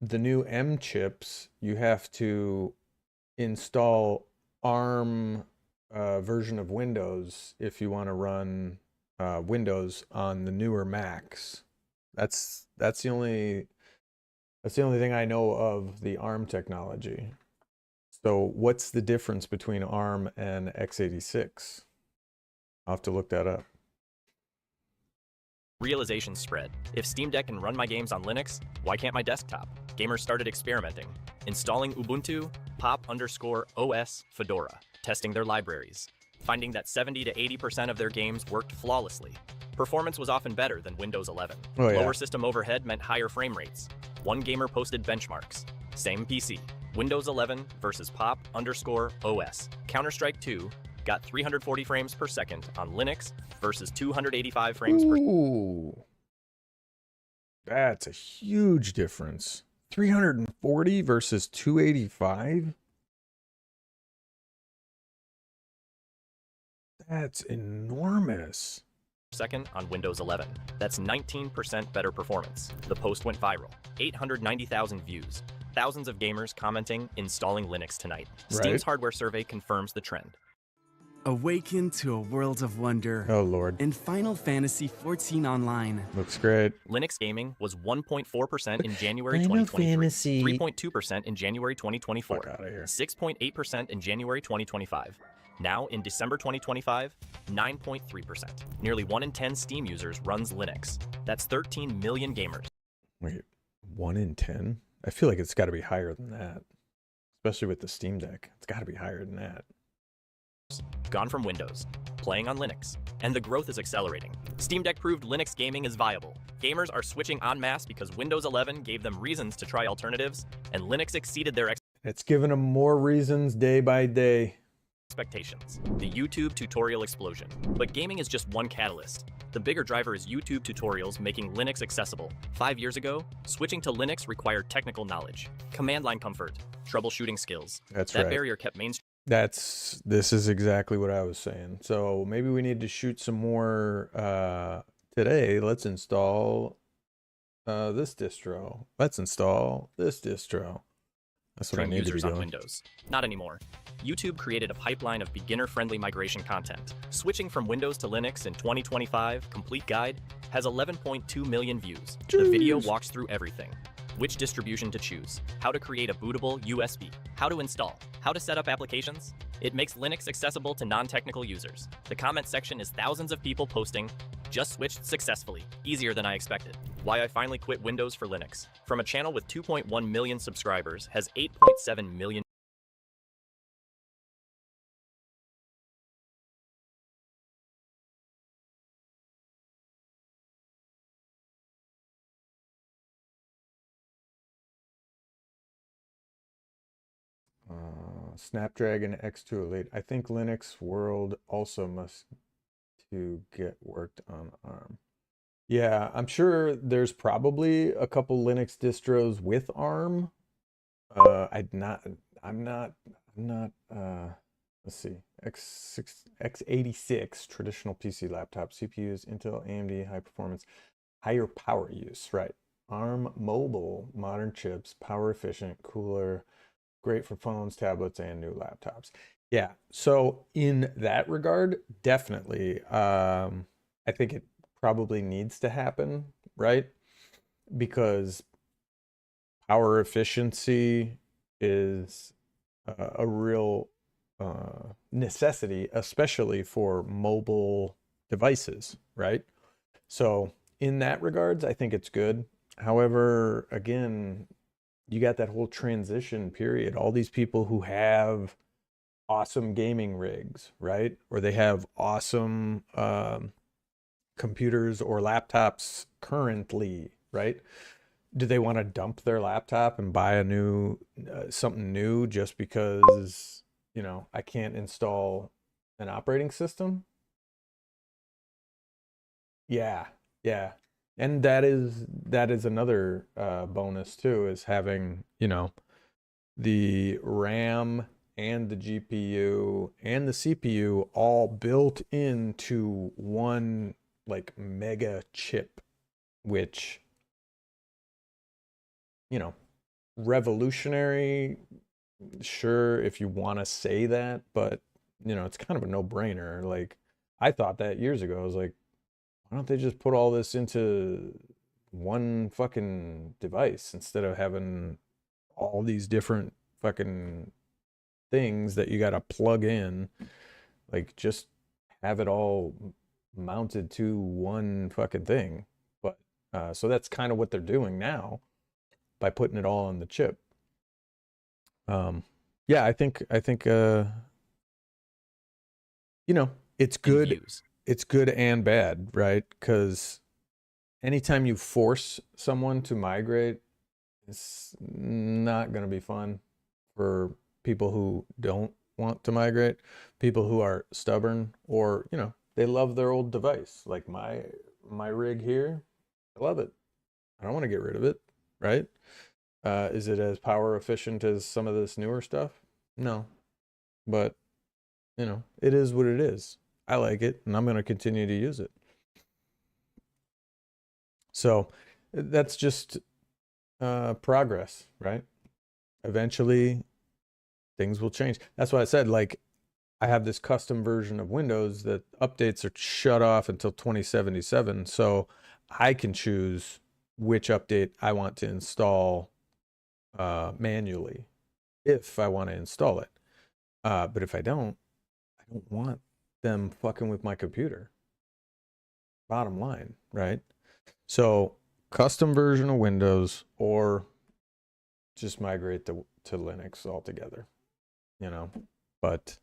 the new M chips, you have to install ARM version of Windows if you want to run Windows on the newer Macs. That's the only thing I know of the ARM technology. So what's the difference between ARM and x86? I'll have to look that up. Realization spread. If Steam Deck can run my games on Linux, why can't my desktop? Gamers started experimenting, installing Ubuntu, pop_OS, Fedora, testing their libraries, finding that 70 to 80% of their games worked flawlessly. Performance was often better than Windows 11. Oh, yeah. Lower system overhead meant higher frame rates. One gamer posted benchmarks. Same PC. Windows 11 versus pop_OS. Counter-Strike 2 got 340 frames per second on Linux versus 285 frames per second. Ooh. That's a huge difference. 340 versus 285? That's enormous. Second on Windows 11. That's 19% better performance. The post went viral. 890,000 views. Thousands of gamers commenting, installing Linux tonight. Steam's hardware survey confirms the trend. Awaken to a world of wonder Oh, Lord. in Final Fantasy XIV Online. Looks great. Linux gaming was 1.4% in January Final 2023, Fantasy. 3.2% in January 2024, Fuck outta here. 6.8% in January 2025. Now, in December 2025, 9.3%. Nearly 1 in 10 Steam users runs Linux. That's 13 million gamers. Wait, 1 in 10? I feel like it's got to be higher than that. Especially with the Steam Deck. It's got to be higher than that. Gone from Windows, playing on Linux, and the growth is accelerating. Steam Deck proved Linux gaming is viable. Gamers are switching en masse because Windows 11 gave them reasons to try alternatives, and Linux exceeded their It's giving them more reasons day by day. expectations. The YouTube tutorial explosion. But gaming is just one catalyst. The bigger driver is YouTube tutorials making Linux accessible. 5 years ago, switching to Linux required technical knowledge, command line comfort, troubleshooting skills. That's That right. barrier kept mainstream. This is exactly what I was saying. So maybe we need to shoot some more today. Let's install this distro. Let's install this distro. That's what I need to be users on doing. Windows. Not anymore. YouTube created a pipeline of beginner-friendly migration content. Switching from Windows to Linux in 2025, Complete Guide, has 11.2 million views. The video walks through everything. Which distribution to choose, how to create a bootable USB, how to install, how to set up applications. It makes Linux accessible to non-technical users. The comment section is thousands of people posting, just switched successfully, easier than I expected. Why I finally quit Windows for Linux. From a channel with 2.1 million subscribers, has 8.7 million Snapdragon X2 Elite. I think Linux World also must to get worked on ARM. Yeah, I'm sure there's probably a couple Linux distros with ARM. I'm not, let's see, x86 traditional PC laptop, CPUs, Intel, AMD, high performance, higher power use, right? ARM mobile, modern chips, power efficient, cooler, great for phones, tablets, and new laptops. Yeah, so in that regard, definitely, I think it probably needs to happen, right? Because power efficiency is a real necessity, especially for mobile devices, right? So in that regards, I think it's good. However, again, you got that whole transition period. All these people who have awesome gaming rigs, right? Or they have awesome computers or laptops currently, right? Do they want to dump their laptop and buy a new something new just because, you know, I can't install an operating system? Yeah, yeah. And that is another bonus too, is having, you know, the RAM and the GPU and the CPU all built into one like mega chip, which, you know, revolutionary, sure, if you want to say that, but you know, it's kind of a no-brainer. Like, I thought that years ago. I was like, why don't they just put all this into one fucking device instead of having all these different fucking things that you got to plug in? Like, just have it all mounted to one fucking thing. But so that's kind of what they're doing now by putting it all on the chip. Yeah, I think you know, it's good. Views. It's good and bad, right? Because anytime you force someone to migrate, it's not going to be fun for people who don't want to migrate, people who are stubborn, or, you know, they love their old device. Like my rig here, I love it. I don't want to get rid of it, right? Is it as power efficient as some of this newer stuff? No. But, you know, it is what it is. I like it, and I'm going to continue to use it. So that's just progress, right? Eventually, things will change. That's why I said, like, I have this custom version of Windows that updates are shut off until 2077. So I can choose which update I want to install manually if I want to install it. But if I don't want them fucking with my computer. Bottom line, right? So custom version of Windows, or just migrate to Linux altogether, you know. But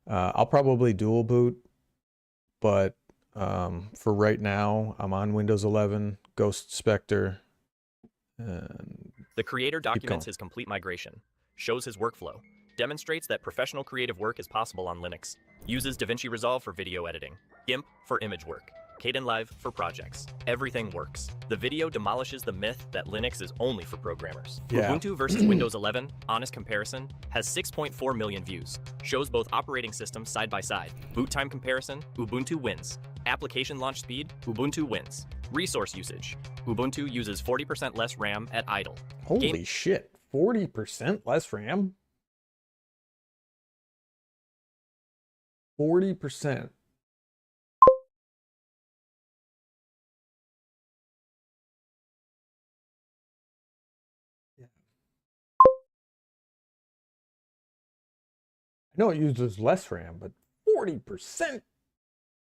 I'll probably dual boot, but for right now, I'm on Windows 11, Ghost Spectre. And The creator documents his complete migration, shows his workflow, demonstrates that professional creative work is possible on Linux, uses DaVinci Resolve for video editing, GIMP for image work, Kdenlive for projects. Everything works. The video demolishes the myth that Linux is only for programmers. Yeah. Ubuntu versus Windows 11, honest comparison, has 6.4 million views. Shows both operating systems side by side. Boot time comparison, Ubuntu wins. Application launch speed, Ubuntu wins. Resource usage, Ubuntu uses 40% less RAM at idle. Holy shit, 40% less RAM? 40%. Yeah. I know it uses less RAM, but 40%?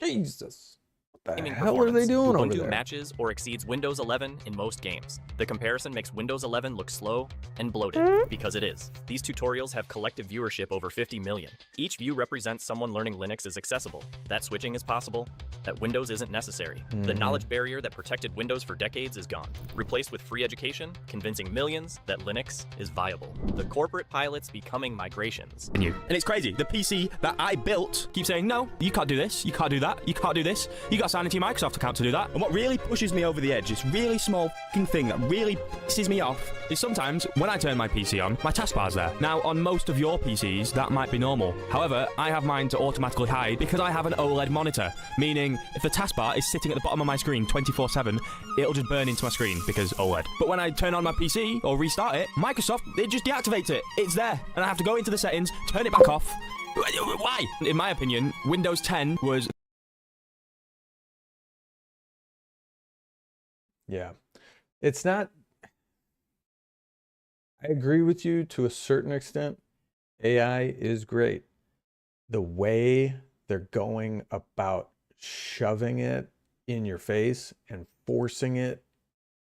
Jesus. What The Gaming hell are they performance, doing over Ubuntu there? matches or exceeds Windows 11 in most games. The comparison makes Windows 11 look slow and bloated, because it is. These tutorials have collective viewership over 50 million. Each view represents someone learning Linux is accessible, that switching is possible, that Windows isn't necessary. The knowledge barrier that protected Windows for decades is gone, replaced with free education, convincing millions that Linux is viable. The corporate pilots becoming migrations. And it's crazy. The PC that I built keeps saying, no, you can't do this, you can't do that, you can't do this, you got to sign into your Microsoft account to do that. And what really pushes me over the edge, this really small fucking thing that really pisses me off, is sometimes when I turn my PC on, my taskbar's there. Now, on most of your PCs, that might be normal. However, I have mine to automatically hide because I have an OLED monitor, meaning if the taskbar is sitting at the bottom of my screen 24/7, it'll just burn into my screen because OLED. But when I turn on my PC or restart it, Microsoft, it just deactivates it. It's there, and I have to go into the settings, turn it back off. Why? In my opinion, Windows 10 was... Yeah. It's not... I agree with you to a certain extent. AI is great. The way they're going about shoving it in your face and forcing it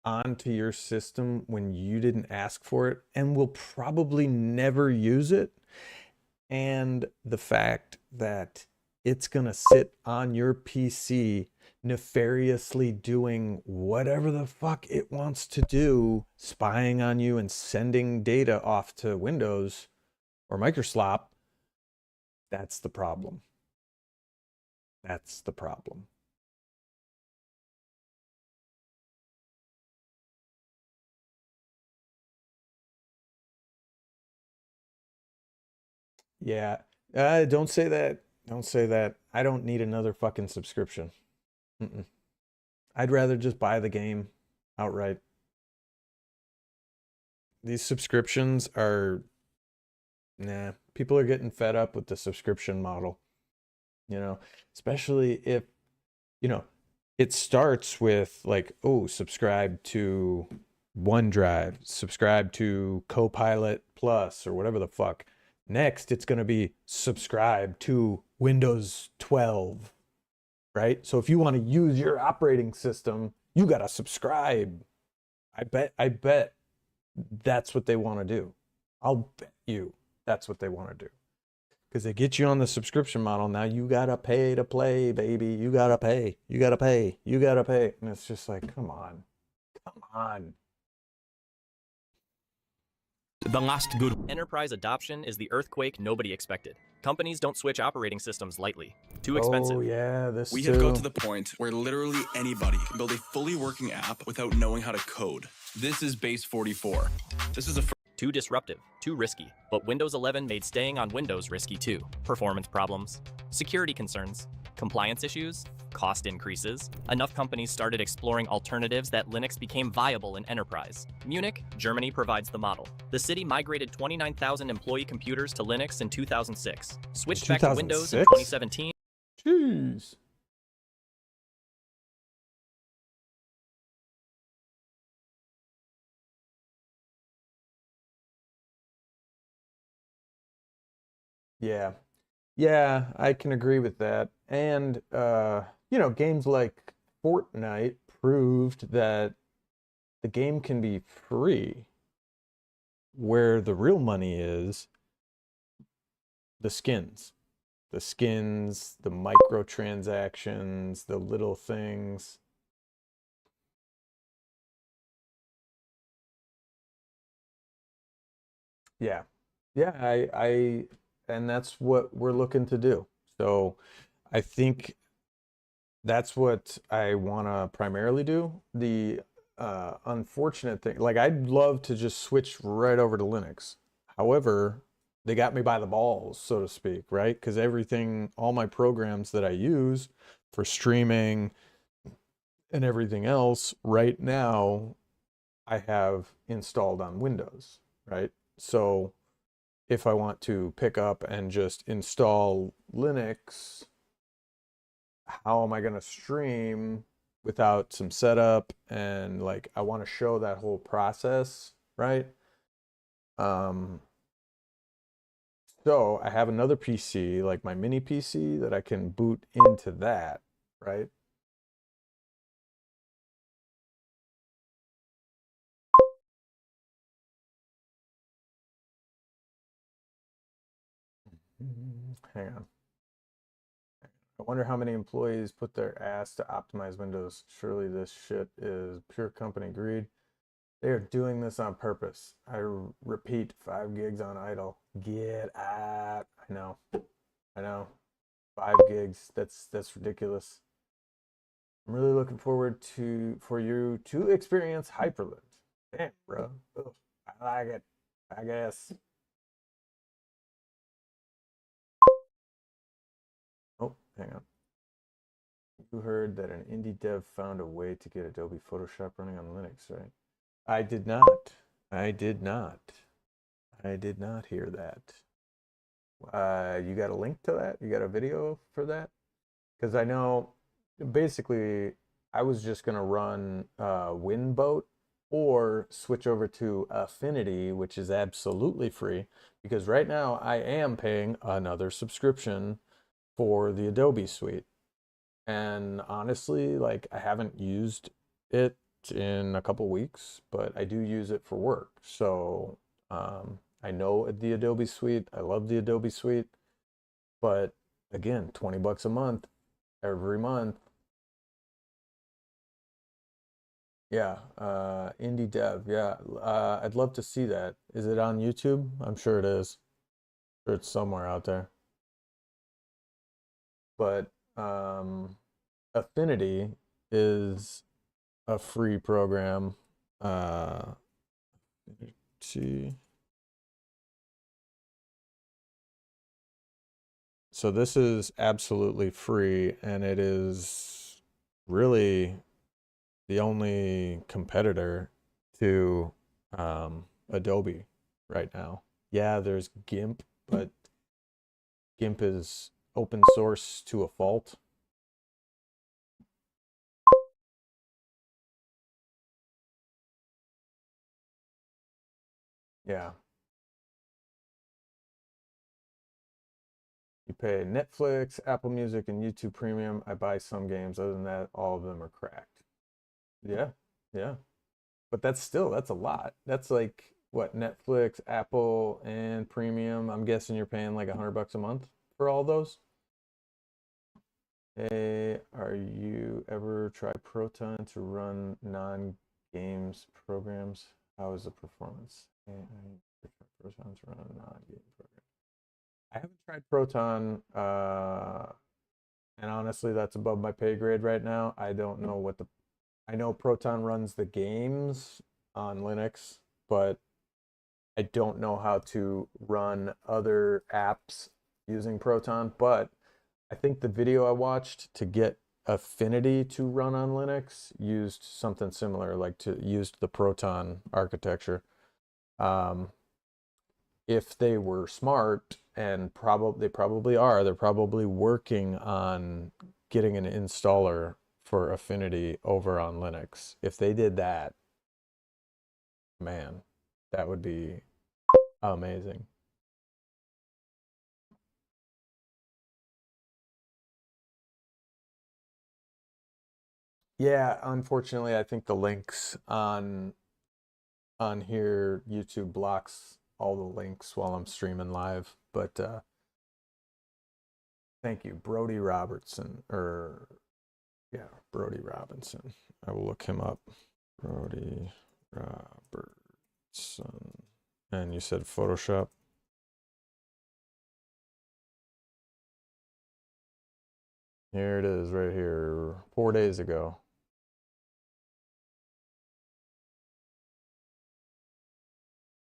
onto your system when you didn't ask for it and will probably never use it, and the fact that it's going to sit on your PC nefariously doing whatever the fuck it wants to do, spying on you and sending data off to Windows or Microslop, that's the problem. That's the problem. Yeah, don't say that. Don't say that. I don't need another fucking subscription. I'd rather just buy the game outright. These subscriptions are, nah, people are getting fed up with the subscription model, you know, especially if, you know, it starts with like, oh, subscribe to OneDrive, subscribe to Copilot Plus or whatever the fuck. Next, it's going to be subscribe to Windows 12, right? So if you want to use your operating system, you got to subscribe. I bet that's what they want to do. I'll bet you that's what they want to do. Because they get you on the subscription model. Now you got to pay to play, baby. You got to pay. You got to pay. You got to pay. And it's just like, come on. Come on. The last good... Enterprise adoption is the earthquake nobody expected. Companies don't switch operating systems lightly. Too expensive. Oh, yeah, this We too. have got to the point where literally anybody can build a fully working app without knowing how to code. This is Base 44. This is a... Too disruptive, too risky. But Windows 11 made staying on Windows risky too. Performance problems, security concerns, compliance issues, cost increases. Enough companies started exploring alternatives that Linux became viable in enterprise. Munich, Germany provides the model. The city migrated 29,000 employee computers to Linux in 2006, switched back to Windows in 2017. Jeez. Yeah. Yeah, I can agree with that. And, you know, games like Fortnite proved that the game can be free. Where the real money is the skins. The skins, the microtransactions, the little things. Yeah. Yeah, and that's what we're looking to do. So I think that's what I want to primarily do. The unfortunate thing, like I'd love to just switch right over to Linux. However, they got me by the balls, so to speak, right? Because everything, all my programs that I use for streaming and everything else right now, I have installed on Windows, right? So if I want to pick up and just install Linux, how am I going to stream without some setup? And like, I want to show that whole process, right? So I have another PC, like my mini PC, that I can boot into that, right? Hang on. I wonder how many employees put their ass to optimize Windows. Surely this shit is pure company greed. They are doing this on purpose. I repeat, 5 gigs on idle. Get out. I know. I know. 5 gigs. That's ridiculous. I'm really looking forward for you to experience Hyperland. Damn, bro. Ugh, I like it. I guess. Oh, hang on. You heard that an indie dev found a way to get Adobe Photoshop running on Linux, right? I did not. I did not. I did not hear that. You got a link to that? You got a video for that? Because I know basically I was just going to run Winboat or switch over to Affinity, which is absolutely free, because right now I am paying another subscription for the Adobe suite. And honestly, like I haven't used it in a couple weeks, but I do use it for work. So I know the Adobe suite. I love the Adobe suite. But again, 20 bucks a month, every month. Yeah, indie dev. Yeah, I'd love to see that. Is it on YouTube? I'm sure it is. I'm sure it's somewhere out there. But Affinity is a free program. See. So this is absolutely free, and it is really the only competitor to Adobe right now. Yeah, there's GIMP, but GIMP is open source to a fault. Yeah. You pay Netflix, Apple Music, and YouTube Premium. I buy some games. Other than that, all of them are cracked. Yeah, yeah. But that's a lot. That's like what, Netflix, Apple, and Premium. I'm guessing you're paying like $100 a month for all those. Hey, are you ever tried Proton to run non-games programs? How is the performance? Hey, I tried Proton to run a non-game program. I haven't tried Proton, and honestly, that's above my pay grade right now. I don't know what the I know Proton runs the games on Linux, but I don't know how to run other apps using Proton. But I think the video I watched to get Affinity to run on Linux used something similar, like used the Proton architecture. If they were smart, and they probably are, they're probably working on getting an installer for Affinity over on Linux. If they did that, man, that would be amazing. Yeah, unfortunately, I think the links on here, YouTube blocks all the links while I'm streaming live. But thank you, Brody Robertson, or yeah, Brody Robinson. I will look him up. Brody Robertson. And you said Photoshop? Here it is right here, 4 days ago.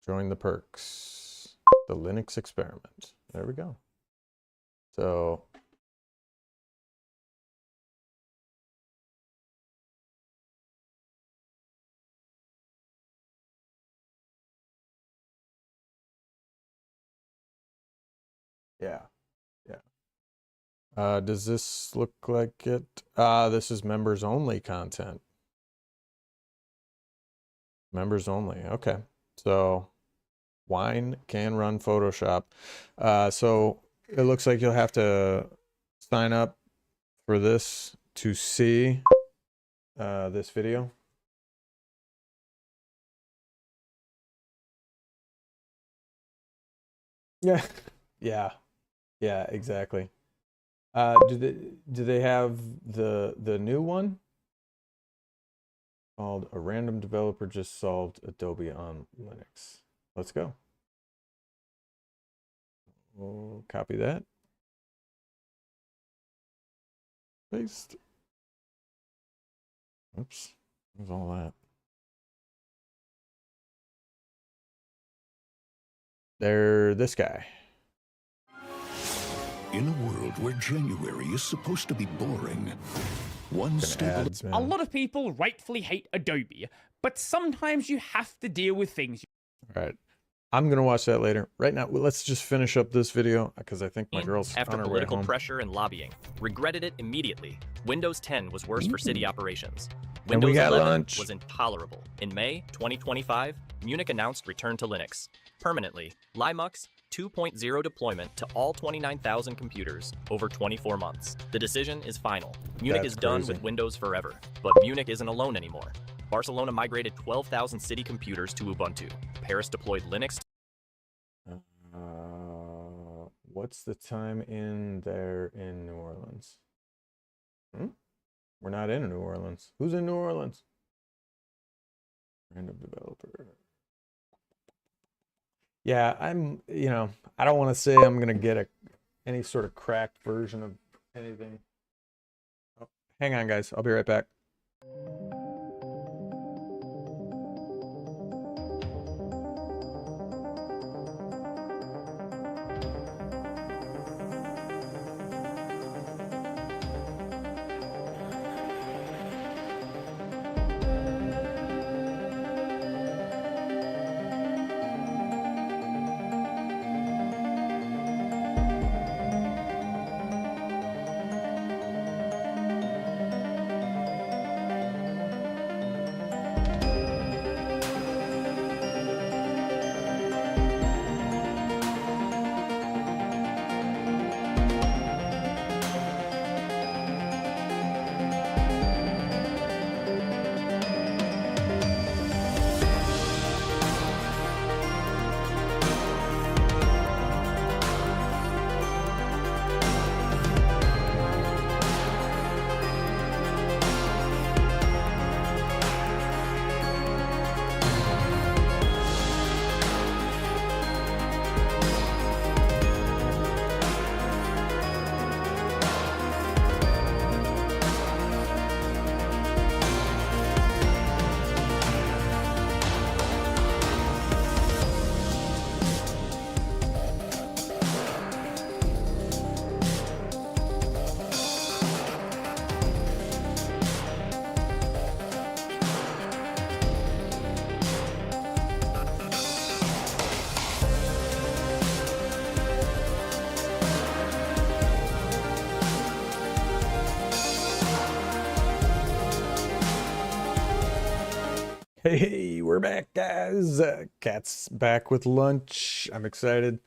Join the perks. The Linux experiment. There we go. So yeah, yeah. Does this look like it? This is members only content. Members only. Okay. So Wine can run Photoshop. So it looks like you'll have to sign up for this to see this video. Yeah. Yeah. Yeah, exactly. Do they have the new one called "A Random Developer Just Solved Adobe on Linux"? Let's go. We'll copy that. Paste. Oops. Where's all that? This guy. In a world where January is supposed to be boring, one stable Ads, man. A lot of people rightfully hate Adobe, but sometimes you have to deal with things. All right. I'm going to watch that later. Right now, let's just finish up this video because I think my girl's After on her way political home. pressure and lobbying, regretted it immediately. Windows 10 was worse for city operations. And we Windows got 11 lunch. was intolerable. In May 2025, Munich announced return to Linux. Permanently, Linux 2.0 deployment to all 29,000 computers over 24 months. The decision is final. Munich That's is done crazy. with Windows forever. But Munich isn't alone anymore. Barcelona migrated 12,000 city computers to Ubuntu. Paris deployed Linux. What's the time in there in New Orleans? We're not in New Orleans. Who's in New Orleans? Random developer. Yeah, I don't want to say I'm going to get any sort of cracked version of anything. Oh, hang on, guys. I'll be right back. Hey, we're back, guys. Cat's back with lunch. I'm excited.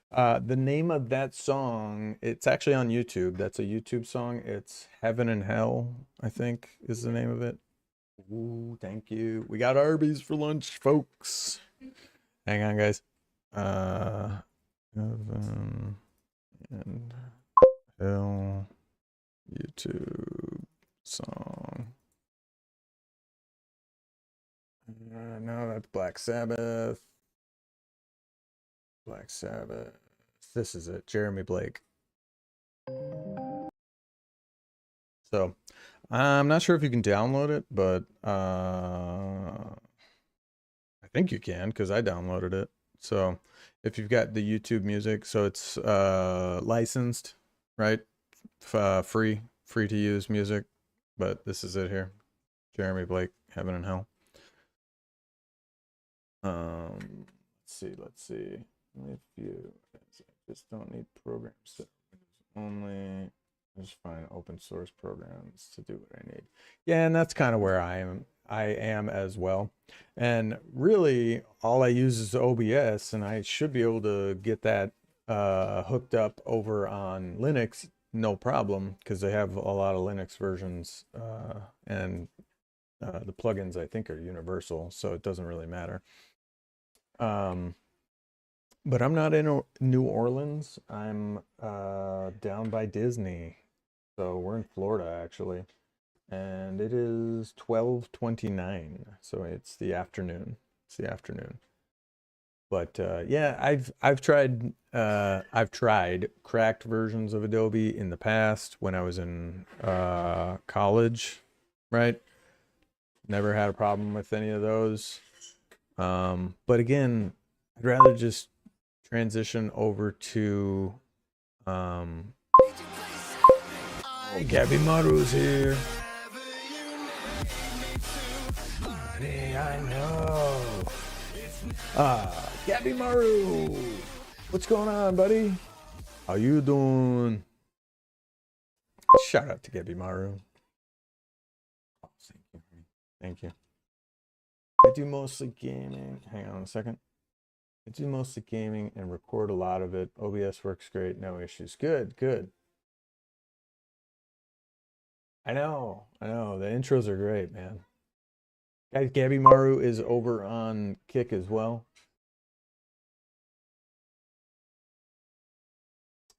The name of that song, it's actually on YouTube. That's a YouTube song. It's Heaven and Hell, I think is the name of it. Ooh, thank you. We got Arby's for lunch, folks. Hang on, guys. Heaven and Hell YouTube song. No, that's Black Sabbath. Black Sabbath. This is it. Jeremy Blake. So, I'm not sure if you can download it, but I think you can because I downloaded it. So, if you've got the YouTube music, so it's licensed, right? Free to use music, but this is it here. Jeremy Blake, Heaven and Hell. Let's see. If you just don't need programs that only just find open source programs to do what I need. Yeah, and that's kind of where I am as well. And really all I use is OBS, and I should be able to get that hooked up over on Linux, no problem, because they have a lot of Linux versions, and the plugins I think are universal, so it doesn't really matter. But I'm not in New Orleans. I'm down by Disney. So we're in Florida actually. And it is 12:29. So it's the afternoon. It's the afternoon. But yeah, I've tried cracked versions of Adobe in the past when I was in college, right? Never had a problem with any of those. But again, I'd rather just transition over to Gabby Maru's here. Hey, I know. Gabby Maru. What's going on, buddy? How you doing? Shout out to Gabby Maru. Oh, thank you. Thank you. I do mostly gaming. Hang on a second. I do mostly gaming and record a lot of it. OBS works great, no issues. Good, good. I know. The intros are great, man. Guys, Gabby Maru is over on Kick as well.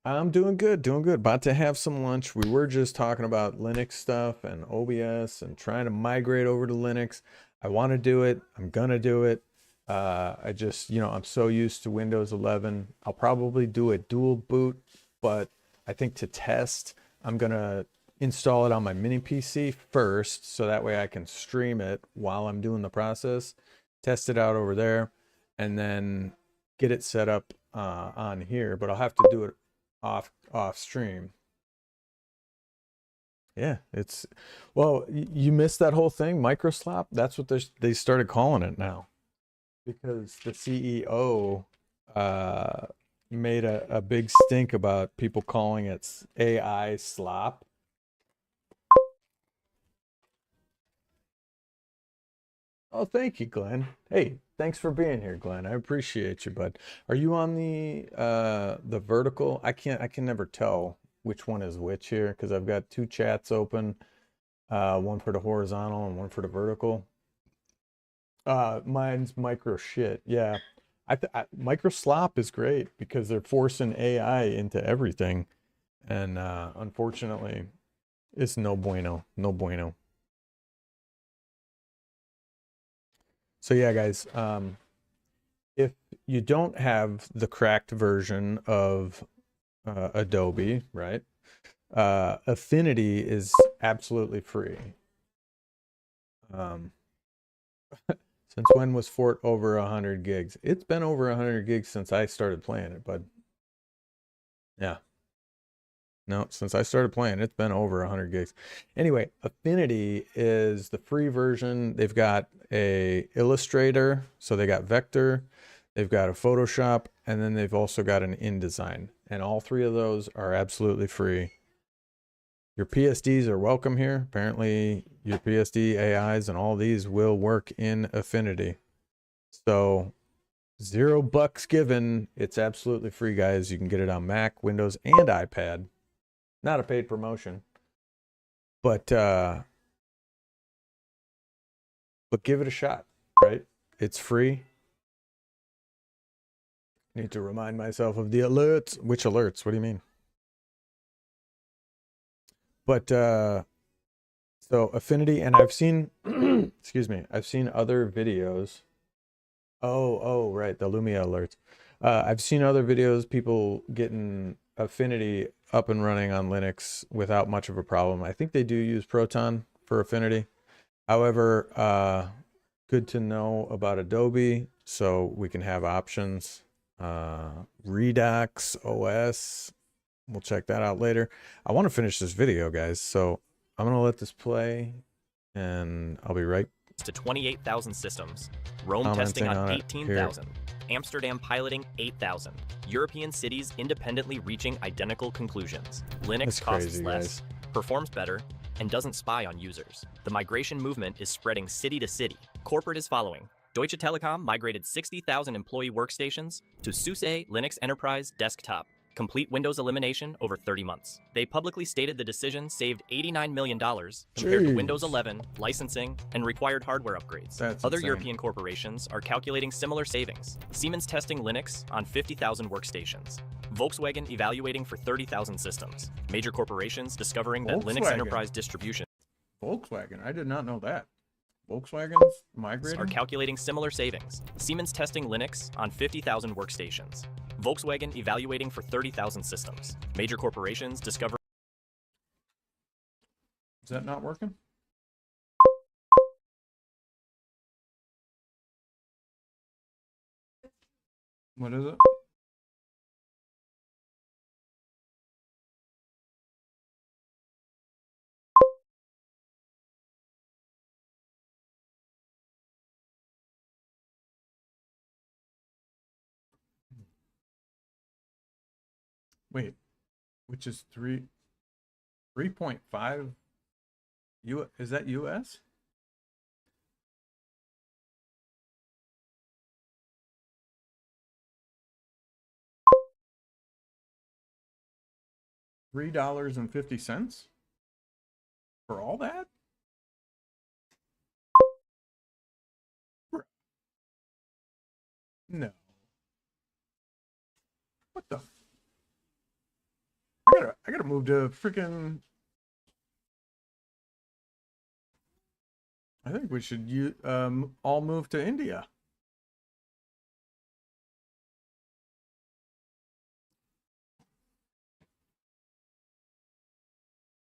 I'm doing good, About to have some lunch. We were just talking about Linux stuff and OBS and trying to migrate over to Linux. I want to do it. I'm gonna do it. I just, I'm so used to Windows 11. I'll probably do a dual boot, but I think to test, I'm gonna install it on my mini PC first, so that way I can stream it while I'm doing the process, test it out over there, and then get it set up on here. But I'll have to do it off stream. Yeah, it's, well, you missed that whole thing, Microslop. That's what they started calling it now, because the CEO made a big stink about people calling it AI slop. Oh, thank you, Glenn. Hey, thanks for being here, Glenn. I appreciate you, bud. Are you on the vertical? I can never tell which one is which here, because I've got two chats open, one for the horizontal and one for the vertical. Mine's micro shit. Yeah, Microslop is great because they're forcing AI into everything, and unfortunately, it's no bueno. No bueno. So yeah, guys, if you don't have the cracked version of Adobe, right? Affinity is absolutely free. Since when was Fort over 100 gigs? It's been over 100 gigs since I started playing it, bud. Yeah. No, since I started playing, it's been over 100 gigs. Anyway, Affinity is the free version. They've got a Illustrator, so they got Vector, they've got a Photoshop, and then they've also got an InDesign. And all three of those are absolutely free. Your PSDs are welcome here. Apparently, your PSD AIs and all these will work in Affinity. So, $0 given. It's absolutely free, guys. You can get it on Mac, Windows, and iPad. Not a paid promotion, but give it a shot, right? It's free. Need to remind myself of the alerts. Which alerts? What do you mean? But so Affinity, and I've seen excuse me, I've seen other videos. Oh, right, the Lumia alerts. I've seen other videos, people getting Affinity up and running on Linux without much of a problem. I think they do use Proton for Affinity. However, good to know about Adobe, so we can have options. Redux OS, we'll check that out later. I want to finish this video, guys, so I'm gonna let this play and I'll be right to 28,000 systems. Rome testing on 18,000. Amsterdam piloting 8,000. European cities independently reaching identical conclusions. Linux costs less, performs better, and doesn't spy on users. The migration movement is spreading city to city. Corporate is following. Deutsche Telekom migrated 60,000 employee workstations to SUSE Linux Enterprise Desktop. Complete Windows elimination over 30 months. They publicly stated the decision saved $89 million compared to Windows 11, licensing, and required hardware upgrades. That's Other insane. European corporations are calculating similar savings. Siemens testing Linux on 50,000 workstations. Volkswagen evaluating for 30,000 systems. Major corporations discovering that Linux Volkswagen. enterprise distribution Volkswagen. I did not know that. Volkswagen's migrating? are calculating similar savings. Siemens testing Linux on 50,000 workstations. Volkswagen evaluating for 30,000 systems. Major corporations discover. Is that not working? What is it? Wait, which is 3.5 is that US? $3.50 for all that? No. What the? I gotta move to freaking. I think we should all move to India.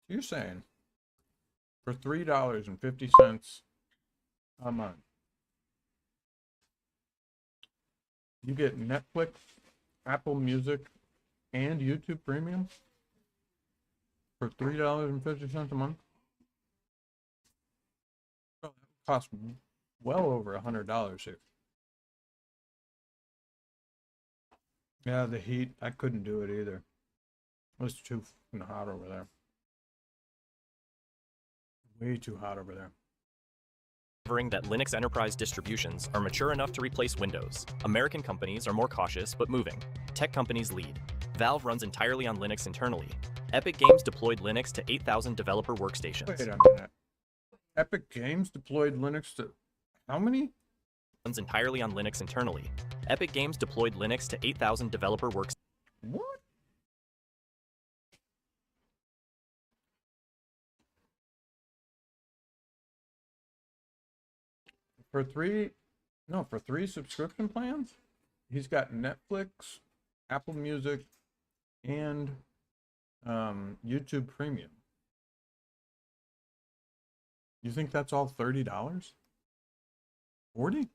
You're saying for $3.50 a month, you get Netflix, Apple Music, and YouTube Premium for $3.50 a month? Oh, that costs well over $100 here. Yeah, the heat, I couldn't do it either. It was too hot over there. Way too hot over there. Discovering that Linux enterprise distributions are mature enough to replace Windows. American companies are more cautious but moving. Tech companies lead. Valve runs entirely on Linux internally. Epic Games deployed Linux to 8,000 developer workstations. Wait a minute. Epic Games deployed Linux to how many? Runs entirely on Linux internally. Epic Games deployed Linux to 8,000 developer workstations. What? For three subscription plans, he's got Netflix, Apple Music, and YouTube Premium. You think that's all $30? 40?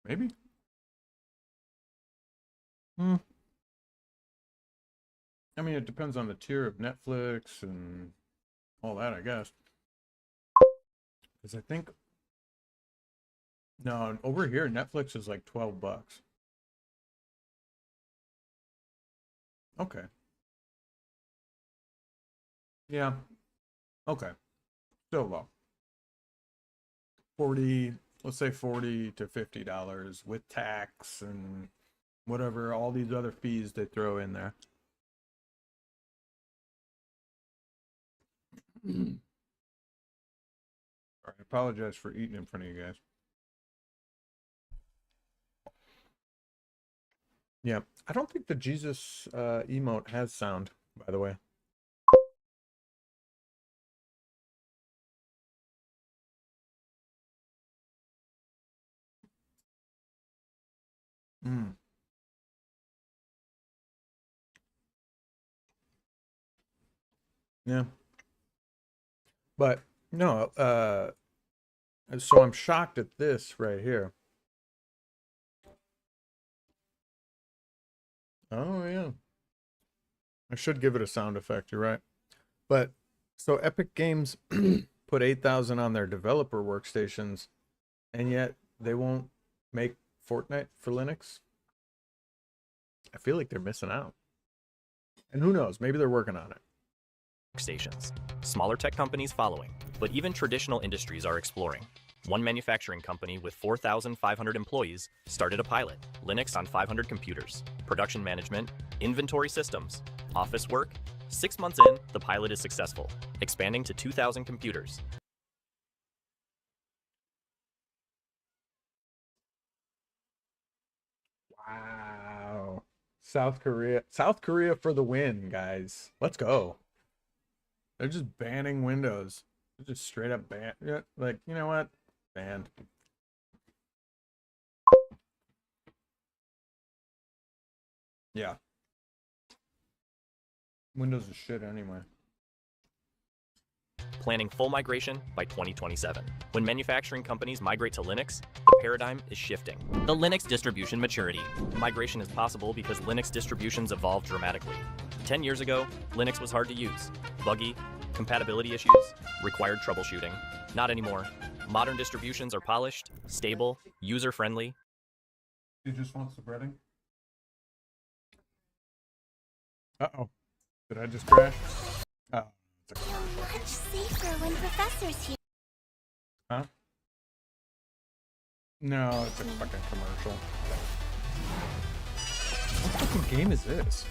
Maybe? I mean, it depends on the tier of Netflix and all that, I guess. Because I think... No, over here, Netflix is like $12. Okay. Yeah. Okay. Still low. 40, let's say $40 to $50 with tax and whatever, all these other fees they throw in there. All right, I apologize for eating in front of you guys. Yeah, I don't think the Jesus emote has sound, by the way. Yeah. But no, so I'm shocked at this right here. Oh yeah. I should give it a sound effect, you're right. But so Epic Games put 8,000 on their developer workstations, and yet they won't make Fortnite for Linux. I feel like they're missing out. And who knows, maybe they're working on it. Workstations. Smaller tech companies following, but even traditional industries are exploring. One manufacturing company with 4,500 employees started a pilot, Linux on 500 computers, production management, inventory systems, office work. 6 months in, the pilot is successful, expanding to 2,000 computers. Wow. South Korea. South Korea for the win, guys. Let's go. They're just banning Windows. They're just straight up ban. Yeah, like, you know what? Banned. Yeah. Windows is shit anyway. Planning full migration by 2027. When manufacturing companies migrate to Linux, the paradigm is shifting. The Linux distribution maturity. Migration is possible because Linux distributions evolve dramatically. 10 years ago, Linux was hard to use, buggy, compatibility issues, required troubleshooting. Not anymore. Modern distributions are polished, stable, user-friendly. He just wants the breading. Uh-oh. Did I just crash? Oh. Much safer when professors here. Huh? No, it's a fucking commercial. What fucking game is this?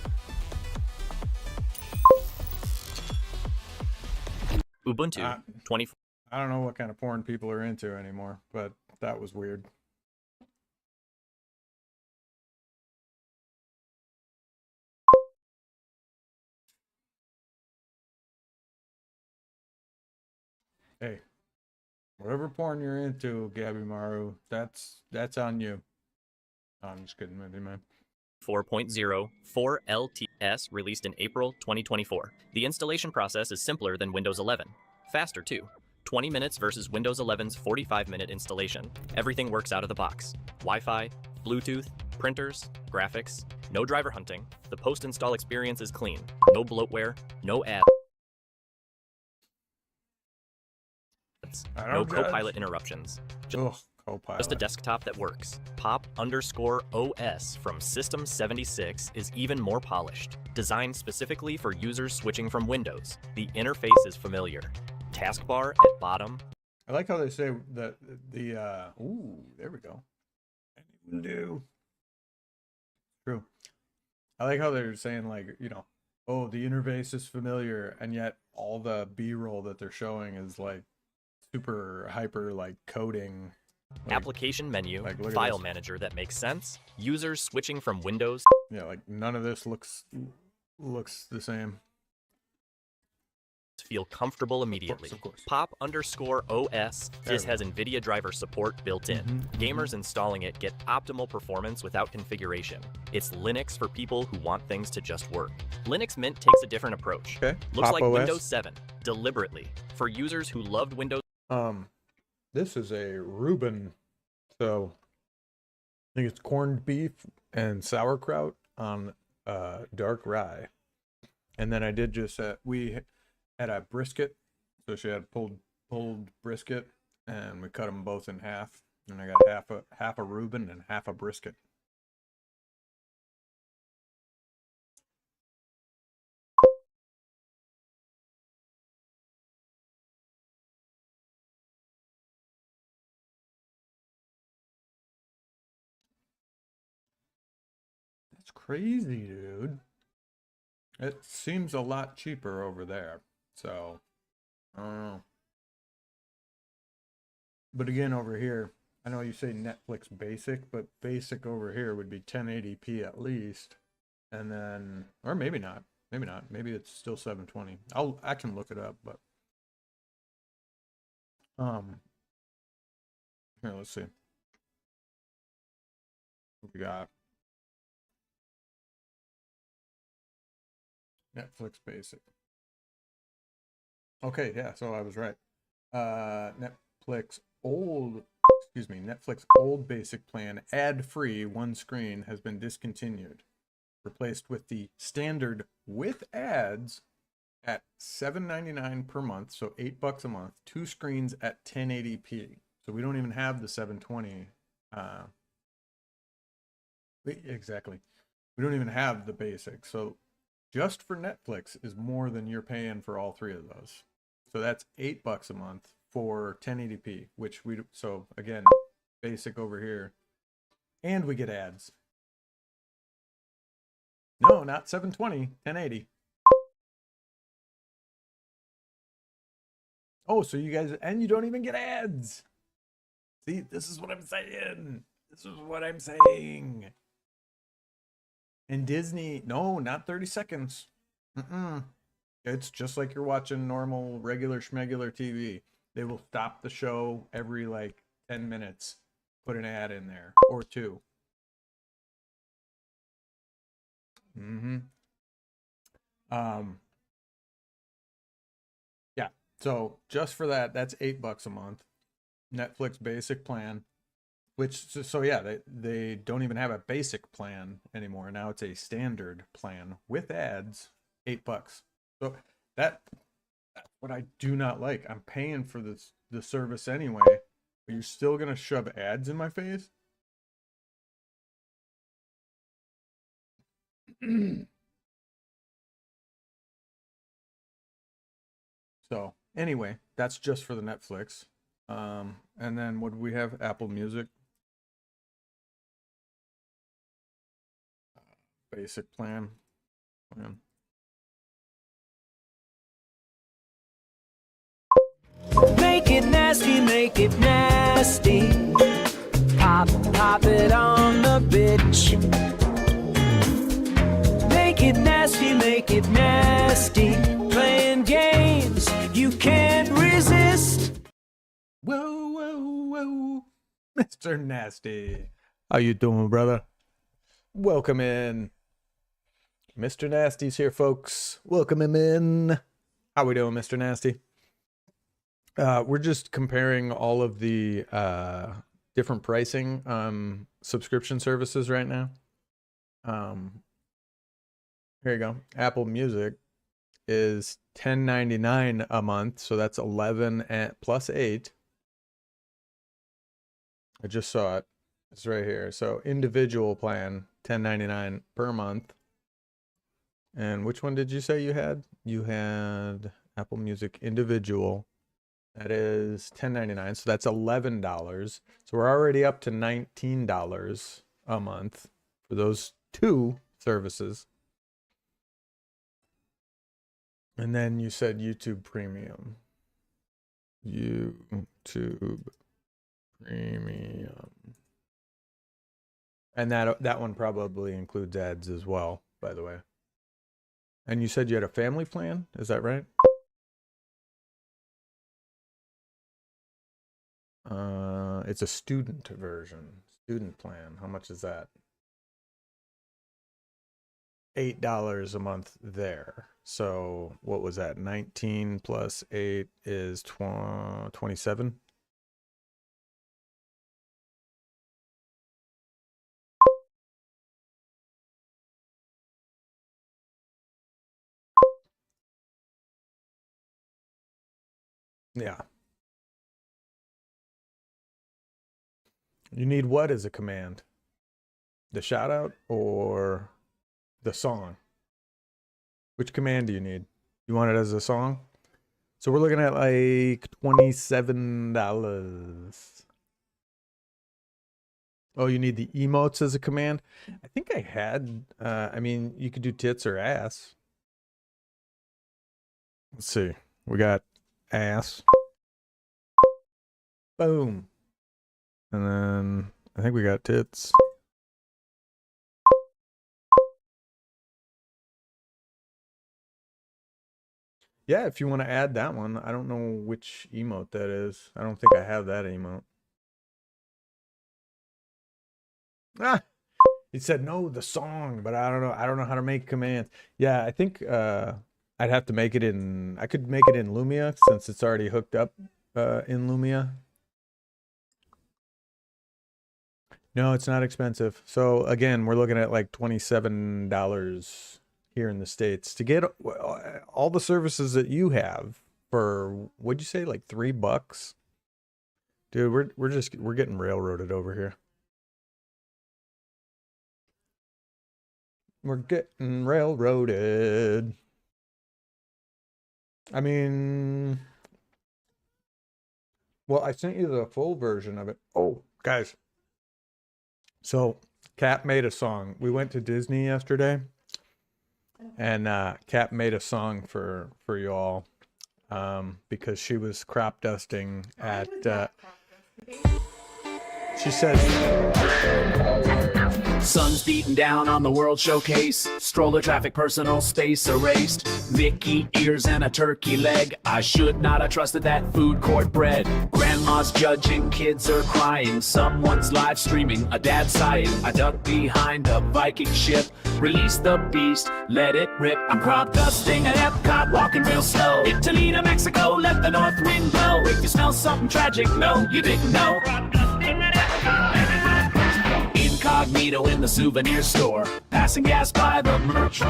Ubuntu 24. I don't know what kind of porn people are into anymore, but that was weird. Hey, whatever porn you're into, Gabby Maru, that's on you. No, I'm just kidding with you, man. 4.0 4LTS released in April 2024. The installation process is simpler than Windows 11. Faster too. 20 minutes versus Windows 11's 45-minute installation. Everything works out of the box. Wi-Fi, Bluetooth, printers, graphics, no driver hunting. The post-install experience is clean. No bloatware, no ads. No Copilot interruptions. Just a desktop that works. Pop_OS from System 76 is even more polished. Designed specifically for users switching from Windows. The interface is familiar. Taskbar at bottom. I like how they say that ooh, there we go. Do. True. I like how they're saying, like, you know, oh, the interface is familiar, and yet all the B-roll that they're showing is like super hyper like coding. Like, application menu, like, file manager that makes sense. Users switching from Windows. Yeah, like none of this looks the same. Feel comfortable immediately. Of course. Pop_OS. This has NVIDIA driver support built in. Gamers installing it get optimal performance without configuration. It's Linux for people who want things to just work. Linux Mint takes a different approach. Okay. Looks like OS. Windows 7, deliberately. For users who loved Windows. This is a Reuben, so I think it's corned beef and sauerkraut on dark rye. And then I did just we had a brisket, so she had pulled brisket, and we cut them both in half, and I got half a Reuben and half a brisket. That's crazy, dude. It seems a lot cheaper over there, so I don't know. But again, over here, I know you say Netflix basic, but basic over here would be 1080p at least, and then, or maybe not, maybe it's still 720. I can look it up, but here, let's see what we got. Netflix basic. Okay, yeah, so I was right. Netflix old basic plan, ad-free, one screen, has been discontinued. Replaced with the standard with ads at $7.99 per month, so $8 a month, 2 screens at 1080p. So we don't even have the 720. Exactly. We don't even have the basic. So just for Netflix is more than you're paying for all 3 of those. So that's $8 a month for 1080p, which we, so again, basic over here. And we get ads. No, not 720, 1080. Oh, so you guys, and you don't even get ads. See, this is what I'm saying. This is what I'm saying. And Disney, no, not 30 seconds. It's just like you're watching normal, regular, schmegular TV. They will stop the show every like 10 minutes, put an ad in there, or two. Yeah, so just for that, that's $8 a month. Netflix basic plan, which, so yeah, they don't even have a basic plan anymore. Now it's a standard plan with ads, $8. So that's what I do not like. I'm paying for the service anyway, but you're still gonna shove ads in my face. So anyway, that's just for the Netflix. And then what do we have? Apple Music. Basic plan. Make it nasty, make it nasty. Pop it on the bitch. Make it nasty. Playing games you can't resist. Whoa, whoa, whoa. Mr. Nasty. How you doing, brother? Welcome in. Mr. Nasty's here, folks. Welcome him in. How we doing, Mr. Nasty? We're just comparing all of the different pricing subscription services right now. Here you go. Apple Music is $10.99 a month, so that's 11 plus 8. I just saw it. It's right here. So individual plan, $10.99 per month. And which one did you say you had? You had Apple Music individual. That is $10.99. So that's $11. So we're already up to $19 a month for those two services. And then you said YouTube Premium. YouTube Premium. And that one probably includes ads as well, by the way. And you said you had a family plan? Is that right? It's a student version. Student plan. How much is that? $8 a month there. So what was that? 19 plus 8 is 27. Yeah. You need what as a command? The shout out or the song? Which command do you need? You want it as a song? So we're looking at like $27. Oh, you need the emotes as a command? I think I had, I mean, you could do tits or ass. Let's see. We got ass. Boom. And then I think we got tits. Yeah, if you want to add that one. I don't know which emote that is. I don't think I have that emote. Ah, he said no, the song, but I don't know. I don't know how to make commands. Yeah, I think I'd have to make it in. I could make it in Lumia since it's already hooked up in Lumia. No, it's not expensive. So again, we're looking at like $27 here in the States to get all the services that you have for, what'd you say, like $3? Dude, we're getting railroaded over here. We're getting railroaded. I mean, Well, I sent you the full version of it. Oh, guys. So, Kat made a song. We went to Disney yesterday, and Kat made a song for y'all because she was crop dusting at. She says. Sun's beating down on the World Showcase. Stroller traffic, personal space erased. Mickey ears and a turkey leg. I should not have trusted that food court bread. Grandma's judging, kids are crying. Someone's live streaming, a dad sighing. I duck behind a Viking ship. Release the beast, let it rip. I'm crop dusting at Epcot, walking real slow. Italy to Mexico, let the north wind blow. If you smell something tragic, no, you didn't know. Crop dusting at Epcot. Incognito in the souvenir store, passing gas by the merch.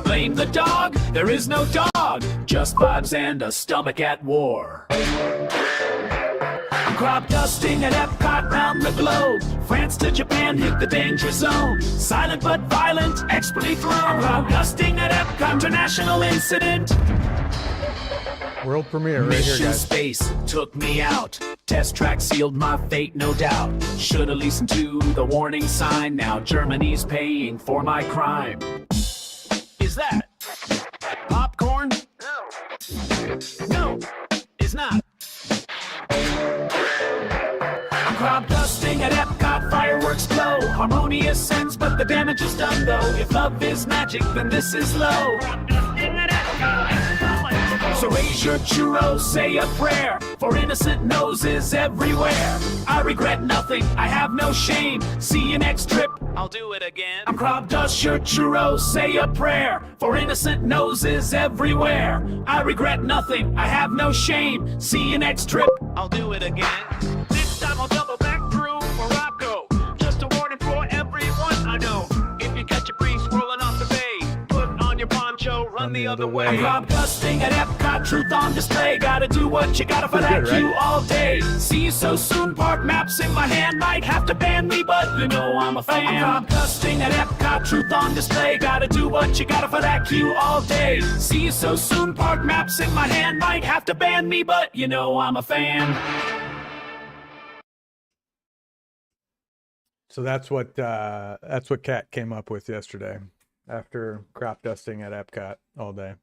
Blame the dog, there is no dog, just vibes and a stomach at war. I'm crop dusting at Epcot round the globe. France to Japan hit the danger zone. Silent but violent, expertly thrown. Crop dusting at Epcot, international incident. World premiere right Mission here, guys. Space took me out. Test track sealed my fate, no doubt. Should've listened to the warning sign. Now Germany's paying for my crime. Is that popcorn? No, it's not. I'm crop dusting at Epcot, fireworks glow. Harmonious ends, but the damage is done though. If love is magic, then this is low. Crop dusting at Epcot. So raise your churros, say a prayer, for innocent noses everywhere. I regret nothing, I have no shame. See you next trip, I'll do it again. I'm crop dust your churros, say a prayer, for innocent noses everywhere. I regret nothing, I have no shame. See you next trip, I'll do it again. This time I'll double back through Morocco. Just a warning for everyone I know. If you catch a breeze swirling off the bay, put on your poncho, run the other way. I'm crop dusting at Epcot, truth on display. Gotta do what you gotta for that queue all day. See you so soon, park maps in my hand. Might have to ban me, but you know I'm a fan. I'm crop dusting at Epcot, truth on display. Gotta do what you gotta for that queue all day. See you so soon, park maps in my hand. Might have to ban me, but you know I'm a fan. So that's what Kat came up with yesterday after crop dusting at Epcot all day.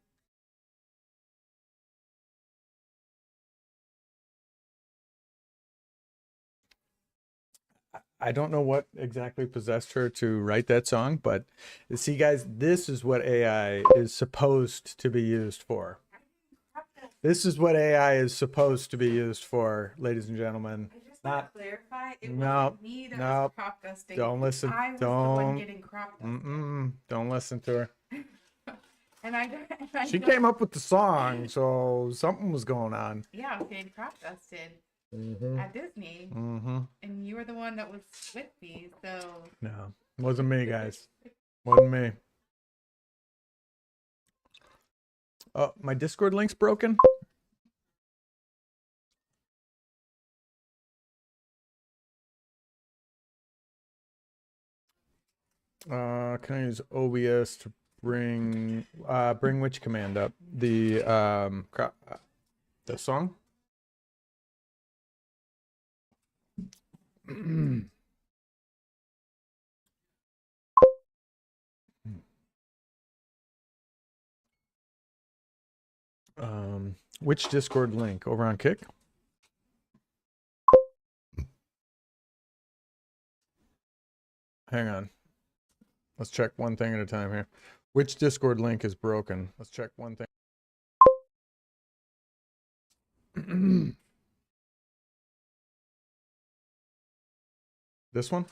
I don't know what exactly possessed her to write that song, but see, guys, this is what AI is supposed to be used for. This is what AI is supposed to be used for, ladies and gentlemen. Not clarify. It no, wasn't me that no, was crop dusting. don't listen. I was Don't. the one getting crop dusted. Don't listen to her. And I She came up with the song, so something was going on. Yeah, I was getting crop dusted at Disney, and you were the one that was with me. So No, it wasn't me, guys. Wasn't me. Oh, my Discord link's broken. Can I use OBS to bring which command up? The song? Which Discord link? Over on Kick? Hang on. Let's check one thing at a time here. Which Discord link is broken? Let's check one thing. This one?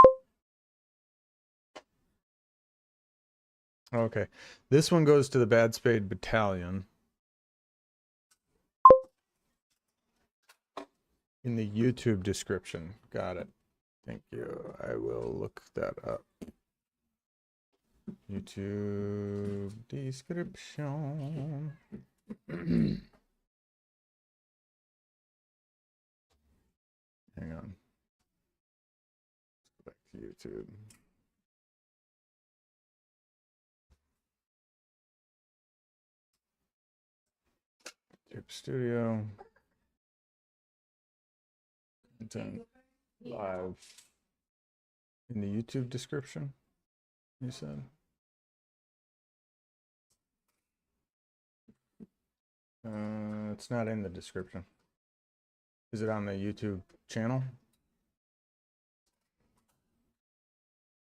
Okay. This one goes to the Bad Spade Battalion. In the YouTube description. Got it. Thank you. I will look that up. YouTube description. Hang on. Let's go back to YouTube. YouTube Studio. Content live in the YouTube description, you said? It's not in the description. Is it on the YouTube channel?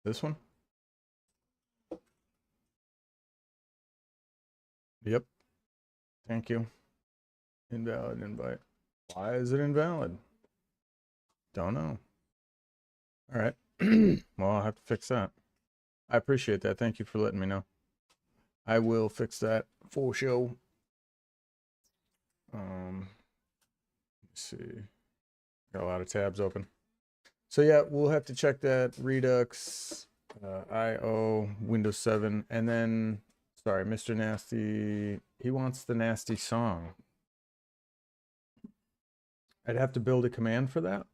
This one? Yep. Thank you. Invalid invite. Why is it invalid? Don't know. All right. Well, I'll have to fix that. I appreciate that. Thank you for letting me know. I will fix that for show. Let's see. Got a lot of tabs open. So yeah, we'll have to check that. Redux, IO, Windows 7, and then, sorry, Mr. Nasty, he wants the nasty song. I'd have to build a command for that.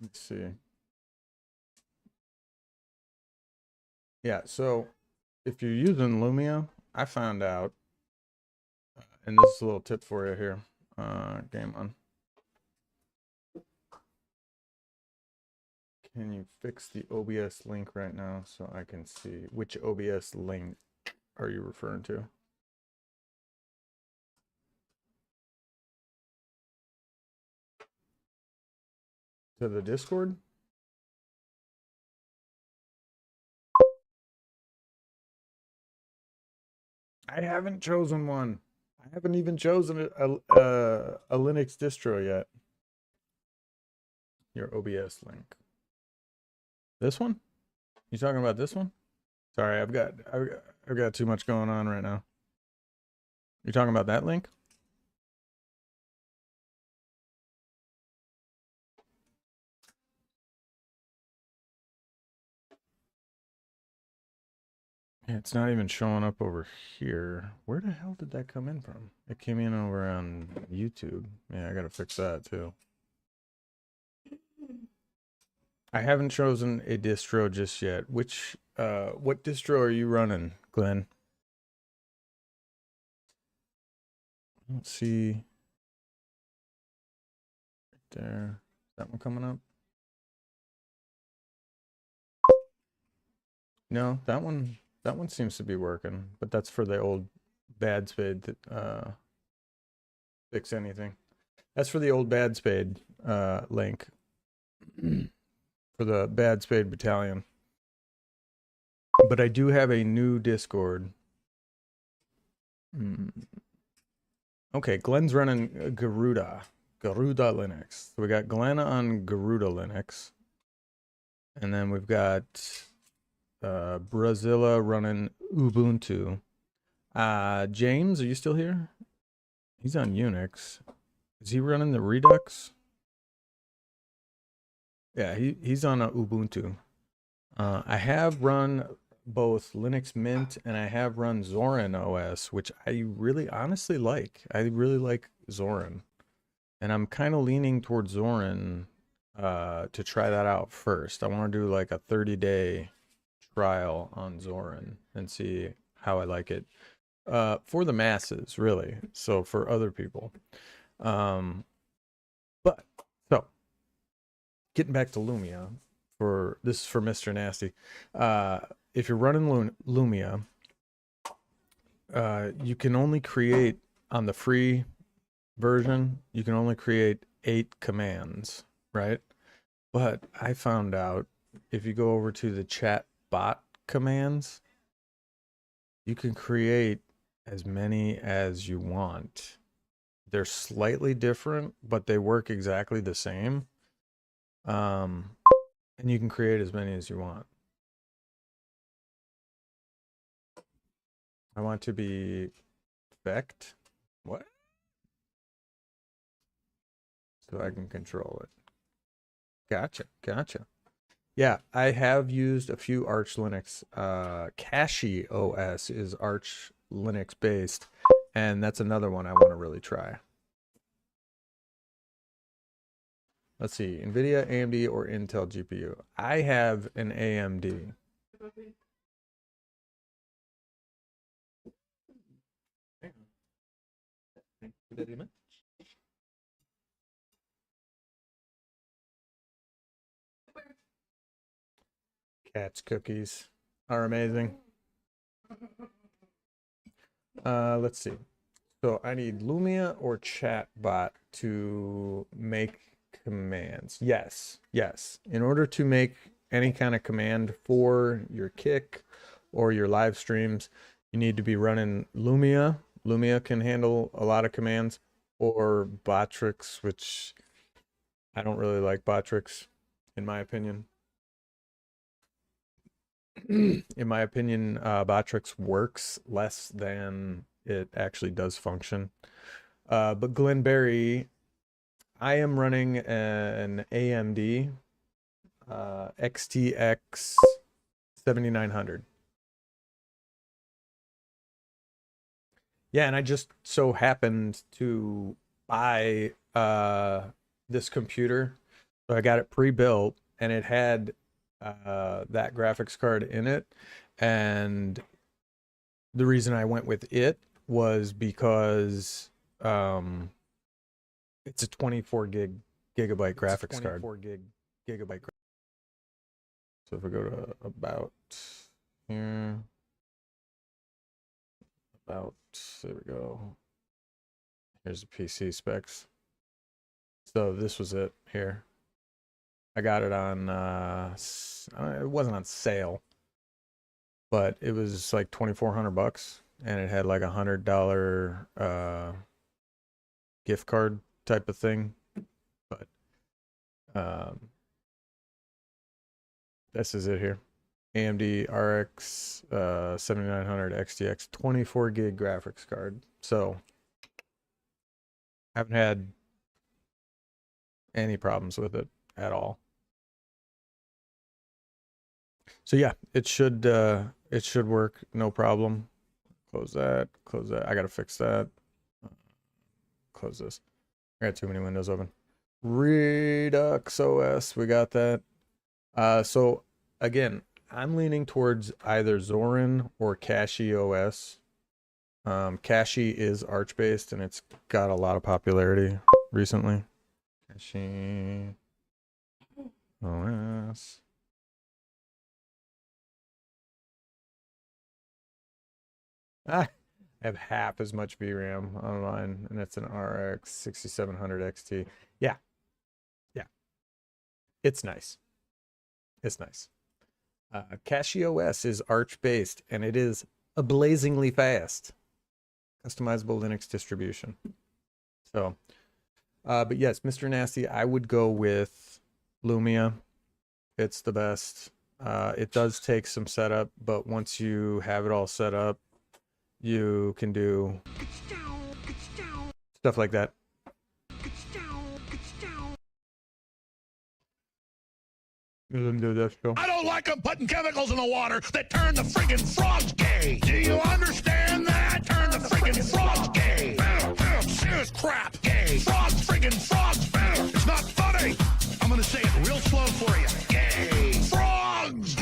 Let's see. Yeah, so if you're using Lumia, I found out, and this is a little tip for you here. Game on. Can you fix the OBS link right now so I can see which OBS link are you referring to? To the Discord? I haven't chosen one. I haven't even chosen a Linux distro yet. Your OBS link. This one? You talking about this one? Sorry, I've got too much going on right now. You talking about that link? Yeah, it's not even showing up over here. Where the hell did that come in from? It came in over on YouTube. Yeah, I gotta fix that too. I haven't chosen a distro just yet. Which, what distro are you running, Glenn? Let's see. Right there. Is that one coming up? No, that one seems to be working, but that's for the old bad spade that fix anything. That's for the old bad spade link. For the bad spade battalion. But I do have a new Discord. Okay, Glenn's running Garuda Linux. So we got Glenn on Garuda Linux. And then we've got Brazilla running Ubuntu. James, are you still here? He's on Unix. Is he running the Redux? Yeah, he's on a Ubuntu. I have run both Linux Mint and I have run Zorin OS, which I really honestly like. I really like Zorin. And I'm kind of leaning towards Zorin to try that out first. I want to do like a 30-day trial on Zorin and see how I like it. For the masses, really. So for other people. But, so, getting back to Lumia. This is for Mr. Nasty. If you're running Lumia, you can only create, on the free version, you can only create 8 commands, right? But I found out if you go over to the chat bot commands, you can create as many as you want. They're slightly different, but they work exactly the same. And you can create as many as you want. I want to be effect. What? So I can control it. Gotcha. Yeah, I have used a few Arch Linux. Cashy OS is Arch Linux based, and that's another one I want to really try. Let's see, NVIDIA, AMD, or Intel GPU. I have an AMD. Thank you very much. Cat's cookies are amazing. Let's see. So I need Lumia or Chatbot to make commands. Yes, yes. In order to make any kind of command for your Kick or your live streams, you need to be running Lumia. Lumia can handle a lot of commands, or Botrix, which I don't really like Botrix, in my opinion. In my opinion, Botrix works less than it actually does function. But Glenberry, I am running an AMD XTX 7900. Yeah, and I just so happened to buy this computer. So I got it pre-built, and it had that graphics card in it. And the reason I went with it was because it's a 24 gigabyte graphics card. 24 gigabyte. So if we go to about here, there we go. Here's the PC specs. So this was it here. I got it on, it wasn't on sale, but it was like $2,400, and it had like $100 gift card type of thing. But this is it here. AMD RX 7900 XTX 24 gig graphics card. So I haven't had any problems with it at all. So yeah, it should work, no problem. Close that, close that. I gotta fix that. Close this. I got too many windows open. Redux OS, we got that. So again, I'm leaning towards either Zorin or Cache OS. Cache is Arch based, and it's got a lot of popularity recently. Cache OS. I have half as much VRAM on mine, and it's an RX 6700 XT. Yeah. Yeah. It's nice. It's nice. Cache OS is Arch based, and it is blazingly fast. Customizable Linux distribution. So, but yes, Mr. Nasty, I would go with Lumia. It's the best. It does take some setup, but once you have it all set up, you can do stuff like that. Do this show. I don't like them putting chemicals in the water that turn the friggin' frogs gay. Do you understand that? Turn the friggin' frogs gay. Serious crap. Gay. Frogs, friggin' frogs. It's not funny. I'm gonna say it real slow for you. Gay. Frogs.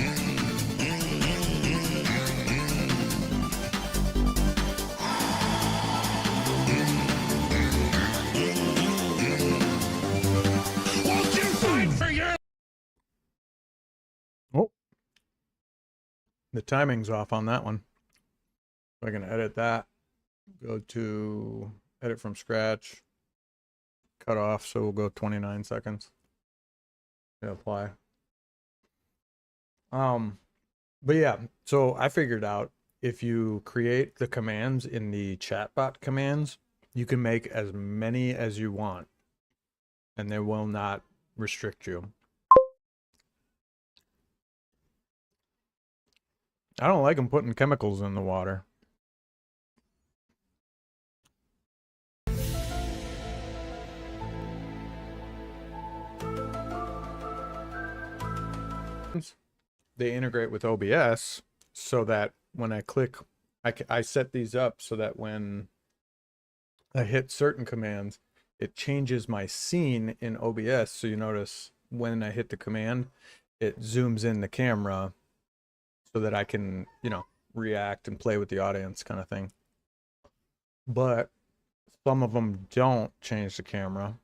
Won't you fight for your... Oh, the timing's off on that one. So I can edit that. Go to edit from scratch. Cut off, so we'll go 29 seconds. Hit apply. But yeah, so I figured out if you create the commands in the chatbot commands, you can make as many as you want, and they will not restrict you. I don't like them putting chemicals in the water. They integrate with OBS so that when I click, I set these up so that when I hit certain commands, it changes my scene in OBS. So you notice when I hit the command, it zooms in the camera so that I can, you know, react and play with the audience kind of thing. But some of them don't change the camera.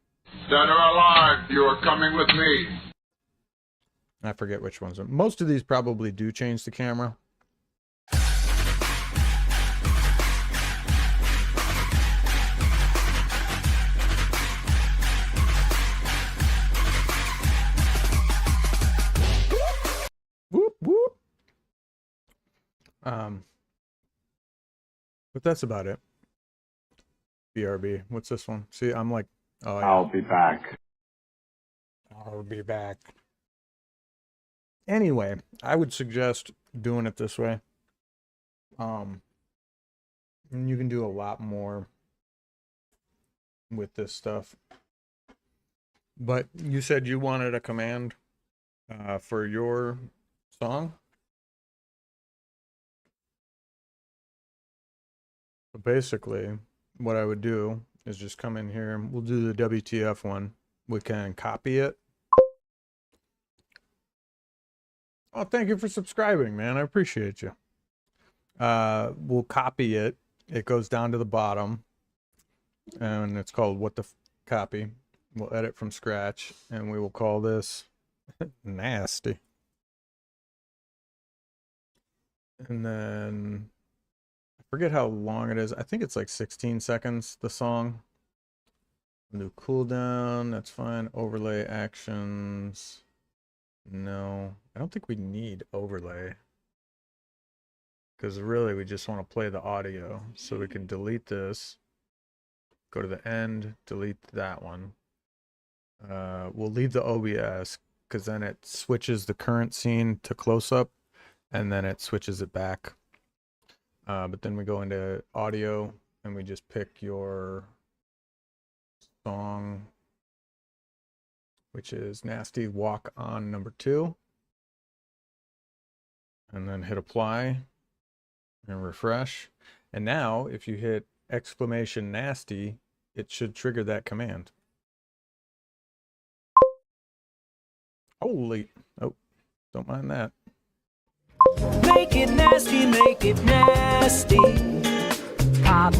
Dead or alive, you are coming with me. I forget which ones. Most of these probably do change the camera. Whoop, whoop. But that's about it. BRB. What's this one? See, I'm like, oh, yeah. I'll be back. I'll be back. Anyway, I would suggest doing it this way. And you can do a lot more with this stuff. But you said you wanted a command for your song? So basically, what I would do is just come in here. We'll do the WTF one. We can copy it. Oh, thank you for subscribing, man. I appreciate you. We'll copy it. It goes down to the bottom. And it's called What the Copy. We'll edit from scratch. And we will call this Nasty. And then I forget how long it is. I think it's like 16 seconds, the song. Do cooldown. That's fine. Overlay actions. No, I don't think we need overlay. Because really, we just want to play the audio. So we can delete this. Go to the end. Delete that one. We'll leave the OBS. Because then it switches the current scene to close-up. And then it switches it back. But then we go into audio. And we just pick your song, which is Nasty Walk On number 2. And then hit apply and refresh. And now if you hit exclamation nasty, it should trigger that command. Holy, oh, don't mind that. Make it nasty, make it nasty. Pop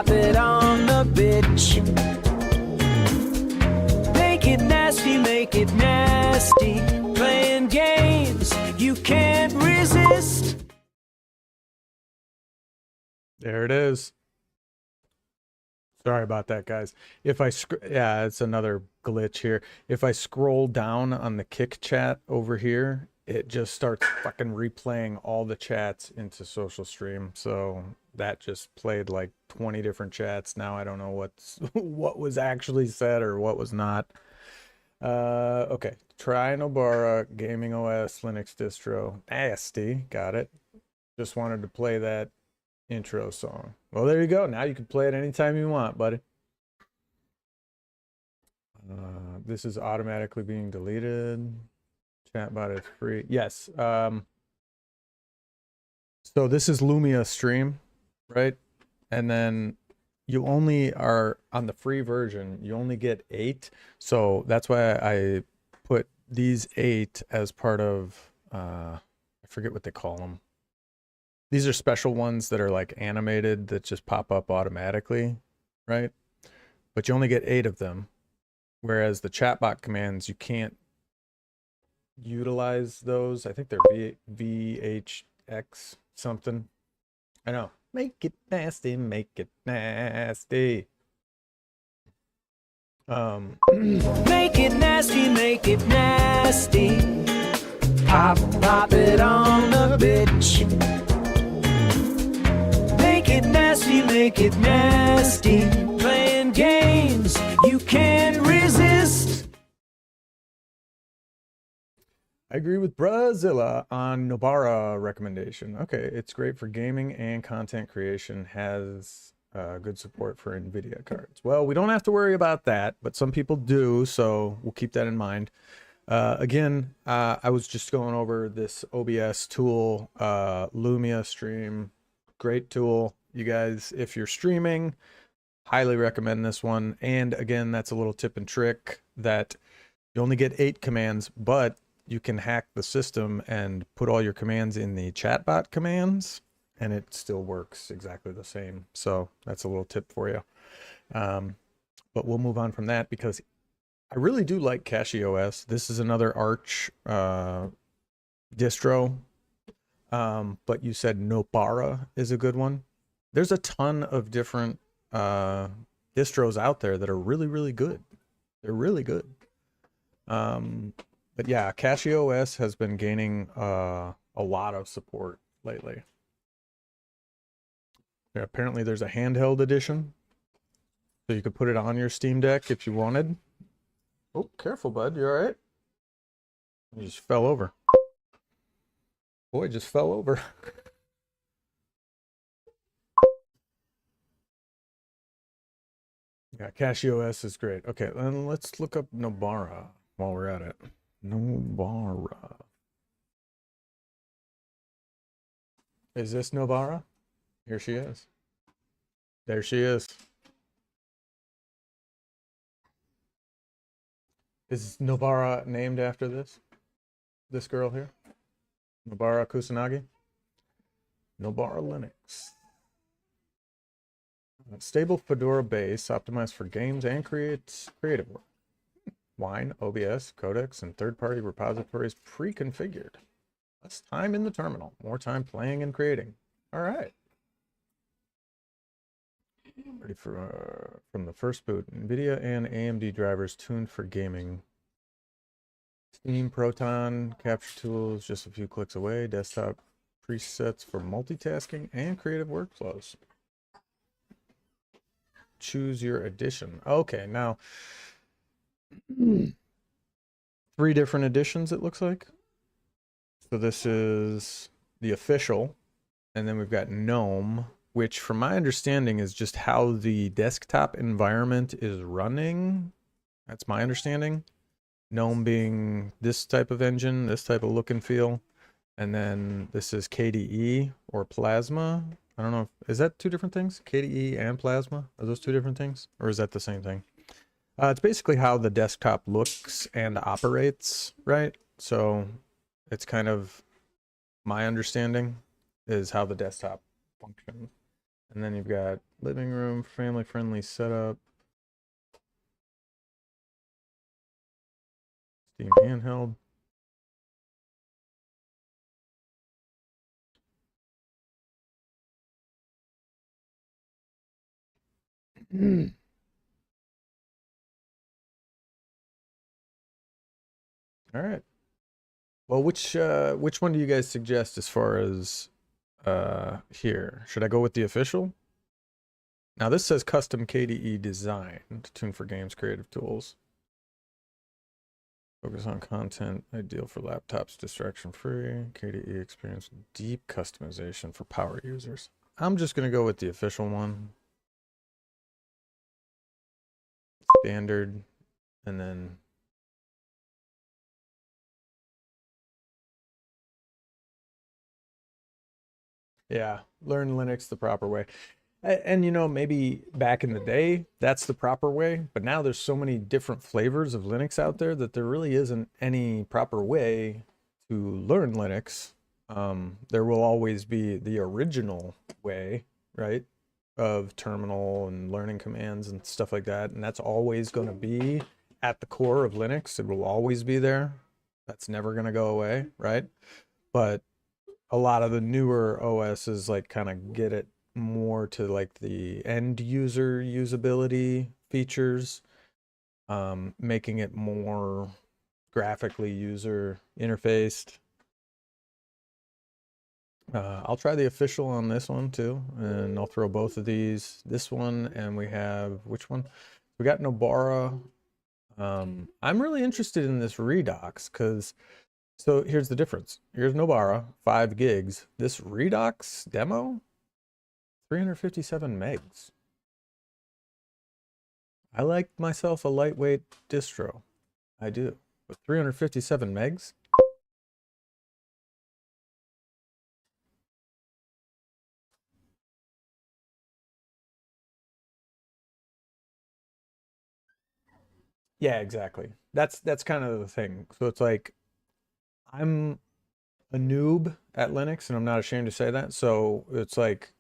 it on the bitch. Make it nasty. Playing games you can't resist. There it is. Sorry about that, guys. If I yeah, it's another glitch here. If I scroll down on the kick chat over here, it just starts fucking replaying all the chats into Social Stream. So that just played like 20 different chats. Now I don't know what was actually said or what was not. Okay. Try Nobara, Gaming OS, Linux distro. Nasty. Got it. Just wanted to play that intro song. Well, there you go. Now you can play it anytime you want, buddy. This is automatically being deleted. Chatbot is free. Yes. So this is Lumia Stream, right? And then you only are on the free version. You only get 8. So that's why I put these 8 as part of, I forget what they call them. These are special ones that are like animated that just pop up automatically, right? But you only get 8 of them. Whereas the chatbot commands, you can't utilize those. I think they're VHX something. I know. Make it nasty, make it nasty. Make it nasty, make it nasty. Pop it on the bitch. Make it nasty. Playing games you can't resist. I agree with Brazilla on Nobara recommendation. Okay, it's great for gaming and content creation. Has good support for NVIDIA cards. Well, we don't have to worry about that, but some people do, so we'll keep that in mind. Again, I was just going over this OBS tool, Lumia Stream. Great tool. You guys, if you're streaming, highly recommend this one. And again, that's a little tip and trick that you only get 8 commands, but you can hack the system and put all your commands in the chatbot commands, and it still works exactly the same. So that's a little tip for you. But we'll move on from that because I really do like CashieOS. This is another Arch distro. But you said Nobara is a good one. There's a ton of different distros out there that are really, really good. They're really good. But yeah, CashieOS has been gaining a lot of support lately. Yeah, apparently there's a handheld edition, so you could put it on your Steam Deck if you wanted. Oh, careful, bud. You all right? You just fell over. Boy, just fell over. Yeah, CashieOS is great. Okay, then let's look up Nobara while we're at it. Nobara. Is this Nobara? Here she is. There she is. Is Nobara named after this? This girl here? Nobara Kusanagi? Nobara Linux. Stable Fedora base, optimized for games and creative work. Wine, OBS, codecs, and third-party repositories pre-configured. Less time in the terminal, more time playing and creating. All right. Ready for from the first boot. NVIDIA and AMD drivers tuned for gaming. Steam, Proton, capture tools just a few clicks away. Desktop presets for multitasking and creative workflows. Choose your edition. Okay, now 3 different editions it looks like. So this is the official, and then we've got GNOME, which from my understanding is just how the desktop environment is running. That's my understanding. GNOME being this type of engine, this type of look and feel. And then this is KDE or Plasma. I don't know. Is that 2 different things? KDE and Plasma? Are those 2 different things? Or is that the same thing? It's basically how the desktop looks and operates, right? So it's kind of my understanding is how the desktop functions. And then you've got living room, family-friendly setup. Steam handheld. All right. Well, which one do you guys suggest as far as here? Should I go with the official? Now this says custom KDE design, tuned for games, creative tools. Focus on content, ideal for laptops, distraction free. KDE experience deep customization for power users. I'm just gonna go with the official one. Standard, and then yeah, learn Linux the proper way. And you know, maybe back in the day, that's the proper way, but now there's so many different flavors of Linux out there that there really isn't any proper way to learn Linux. There will always be the original way, right, of terminal and learning commands and stuff like that, and that's always going to be at the core of Linux. It will always be there. That's never going to go away, right? But a lot of the newer OSs like kind of get it more to like the end user usability features, making it more graphically user interfaced. I'll try the official on this one too, and I'll throw both of these. This one, and we have which one? We got Nobara. I'm really interested in this Redux because so here's the difference. Here's Nobara, 5 gigs. This Redux demo, 357 megs. I like myself a lightweight distro. I do. With 357 megs. Yeah, exactly. That's kind of the thing. So it's like I'm a noob at Linux, and I'm not ashamed to say that. So it's like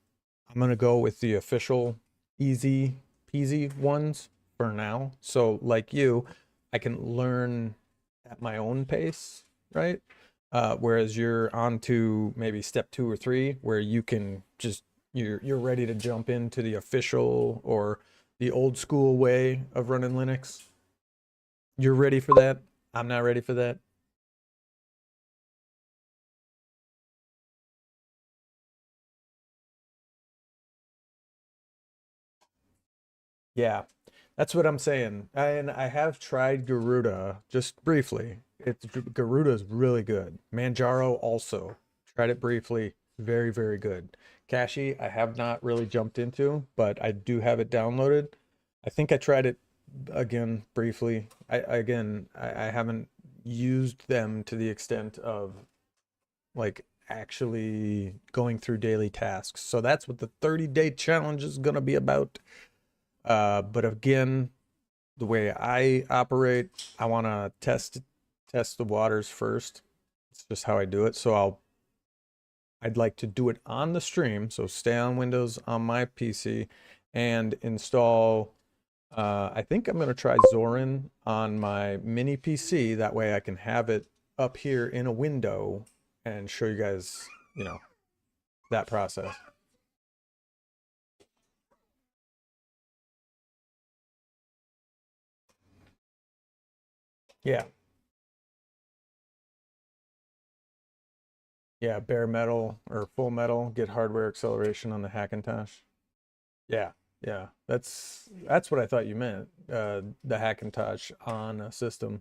I'm gonna go with the official easy peasy ones for now. So like you, I can learn at my own pace, right? Whereas you're on to maybe step 2 or 3, where you can just you're ready to jump into the official or the old school way of running Linux. You're ready for that. I'm not ready for that. Yeah, that's what I'm saying. And I have tried Garuda just briefly. Garuda is really good. Manjaro also tried it briefly. Very, very good. Kashi, I have not really jumped into, but I do have it downloaded. I think I tried it again briefly. I haven't used them to the extent of like actually going through daily tasks. So that's what the 30-day challenge is going to be about. But again, the way I operate, I want to test the waters first. It's just how I do it. So I'd like to do it on the stream. So stay on Windows on my PC and install. I think I'm going to try Zorin on my mini PC. That way I can have it up here in a window and show you guys, you know, that process. Yeah. Yeah, bare metal or full metal, get hardware acceleration on the Hackintosh. Yeah, yeah. That's what I thought you meant. The Hackintosh on a system,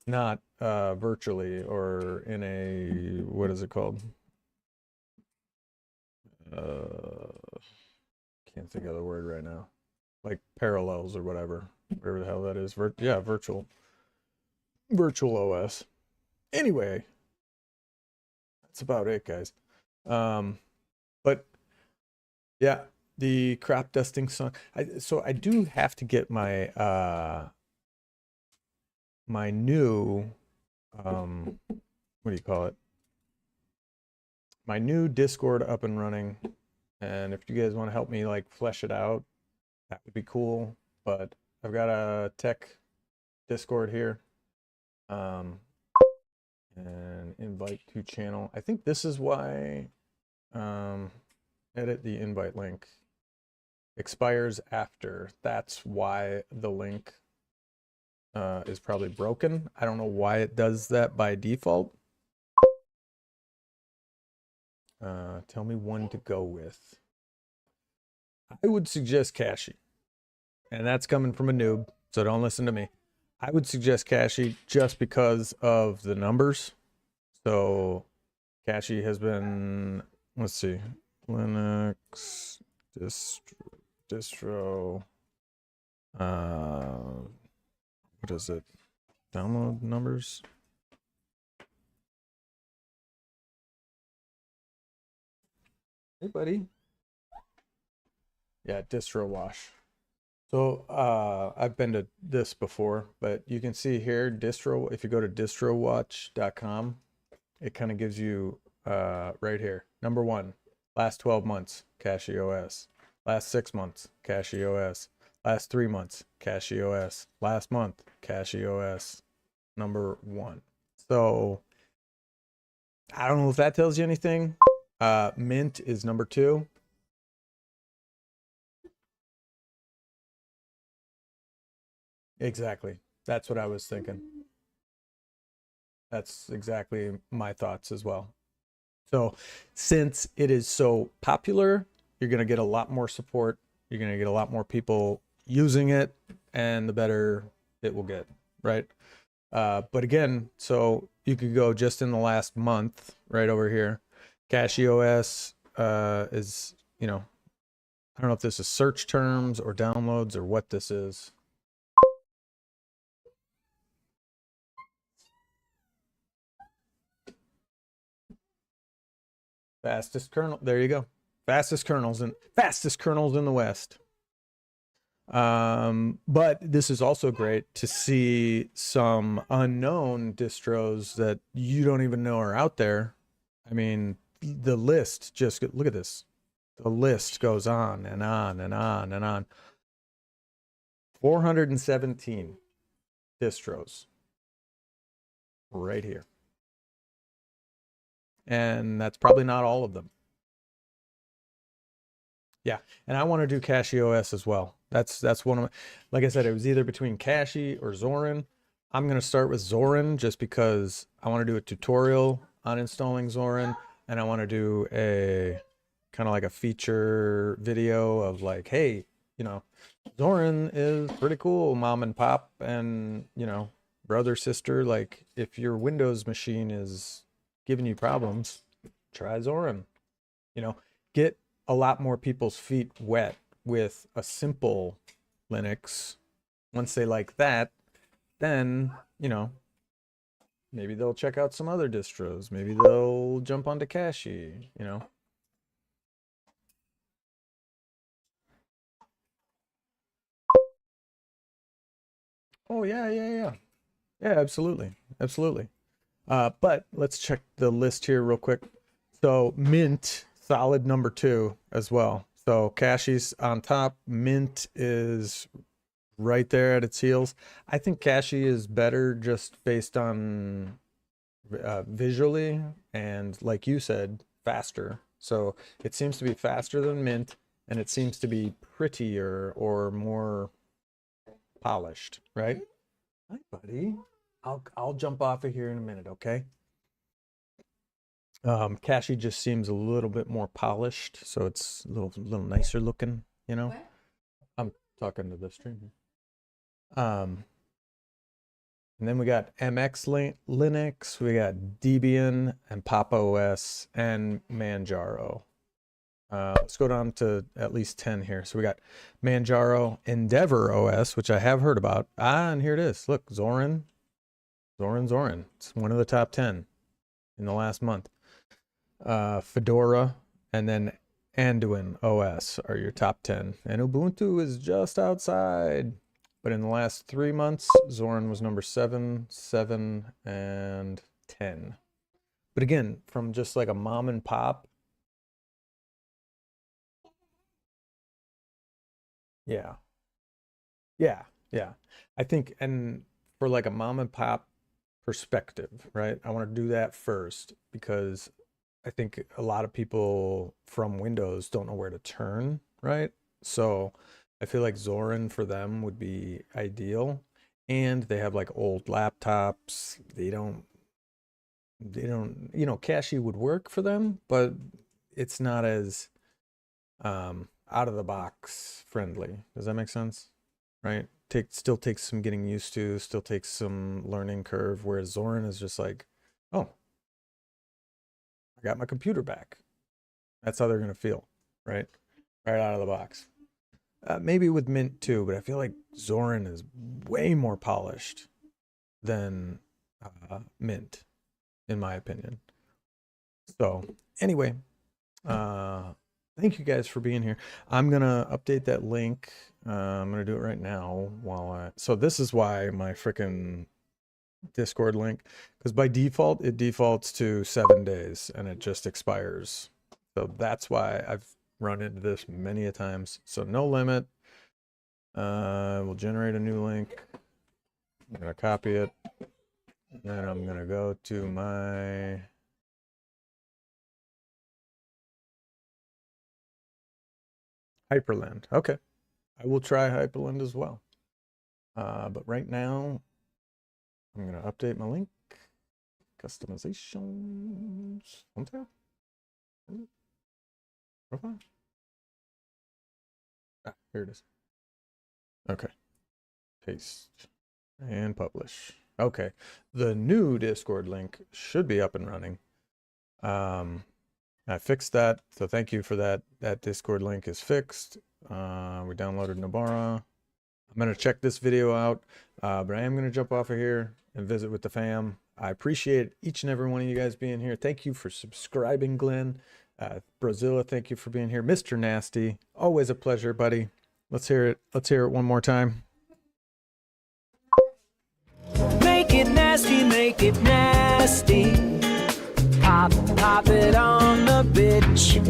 not virtually or in a, what is it called? Can't think of the word right now. Like parallels or whatever the hell that is. Yeah, virtual OS. Anyway, that's about it, guys. But yeah, the crop dusting song. So I do have to get my my new what do you call it? My new Discord up and running. And if you guys want to help me like flesh it out, that would be cool. But I've got a tech Discord here. And invite to channel. I think this is why edit the invite link expires after. That's why the link is probably broken. I don't know why it does that by default. Tell me one to go with. I would suggest Kashi. And that's coming from a noob, so don't listen to me. I would suggest Kashi just because of the numbers. So Kashi has been, let's see, Linux distro, what is it? Download numbers. Hey, buddy. Yeah, distro wash. So I've been to this before, but you can see here distro. If you go to distrowatch.com, it kind of gives you right here. Number 1, last 12 months, Kashi OS. Last 6 months, Kashi OS. Last 3 months, Kashi OS. Last month, Kashi OS. Number 1. So I don't know if that tells you anything. Mint is number 2. Exactly. That's what I was thinking. That's exactly my thoughts as well. So since it is so popular, you're going to get a lot more support. You're going to get a lot more people using it, and the better it will get, right? But again, so you could go just in the last month right over here. Kashi OS is, you know, I don't know if this is search terms or downloads or what this is. Fastest kernel. There you go. Fastest kernels in the West. But this is also great to see some unknown distros that you don't even know are out there. I mean, the list just, look at this. The list goes on and on and on and on. 417. distros right here. And that's probably not all of them. Yeah, and I want to do CachyOS as well. That's one of my, like I said, it was either between Cachy or Zorin. I'm going to start with Zorin just because I want to do a tutorial on installing Zorin, and I want to do a kind of like a feature video of like, hey, you know, Zorin is pretty cool, mom and pop, and, you know, brother, sister, like if your Windows machine is giving you problems, try Zorin. You know, get a lot more people's feet wet with a simple Linux. Once they like that, then, you know, maybe they'll check out some other distros. Maybe they'll jump onto Cachy, you know. Oh, yeah. Yeah, absolutely. Absolutely. But let's check the list here real quick. So Mint, solid number 2 as well. So Cachy's on top. Mint is right there at its heels. I think Cachy is better just based on visually and, like you said, faster. So it seems to be faster than Mint, and it seems to be prettier or more polished, right? Hi, buddy. I'll jump off of here in a minute, okay? Cachy just seems a little bit more polished, so it's a little nicer looking, you know. What? I'm talking to the stream. And then we got MX Linux, we got Debian and Pop! OS and Manjaro. Let's go down to at least 10 here. So we got Manjaro, Endeavor OS, which I have heard about. And here it is. Look, Zorin. It's one of the top 10 in the last month. Fedora and then Anduin OS are your top 10. And Ubuntu is just outside. But in the last 3 months, Zorin was number 7, 7, and 10. But again, from just like a mom and pop. Yeah. I think, and for like a mom and pop perspective, right? I want to do that first because I think a lot of people from Windows don't know where to turn, right? So I feel like Zorin for them would be ideal. And they have like old laptops. They don't, you know, Cachy would work for them, but it's not as out of the box friendly. Does that make sense? Right? Still takes some getting used to, still takes some learning curve, whereas Zorin is just like, oh, I got my computer back. That's how they're gonna feel, right? Right out of the box. Maybe with Mint too, but I feel like Zorin is way more polished than Mint, in my opinion. So anyway, thank you guys for being here. I'm gonna update that link. I'm gonna do it right now so this is why my freaking Discord link, because by default it defaults to 7 days and it just expires. So that's why I've run into this many a times. So no limit. We'll generate a new link. I'm gonna copy it. And then I'm gonna go to my Hyperland. Okay. I will try Hyperland as well. But right now, I'm going to update my link. Customizations. One tab. Profile. Here it is. Okay. Paste. And publish. Okay. The new Discord link should be up and running. I fixed that, so thank you for that. That Discord link is fixed. We downloaded Nobara. I'm going to check this video out, but I am going to jump off of here and visit with the fam. I appreciate each and every one of you guys being here. Thank you for subscribing, Glenn. Brazilla, thank you for being here. Mr. Nasty, always a pleasure, buddy. Let's hear it. Let's hear it one more time. Make it nasty, make it nasty. Pop it on the bitch.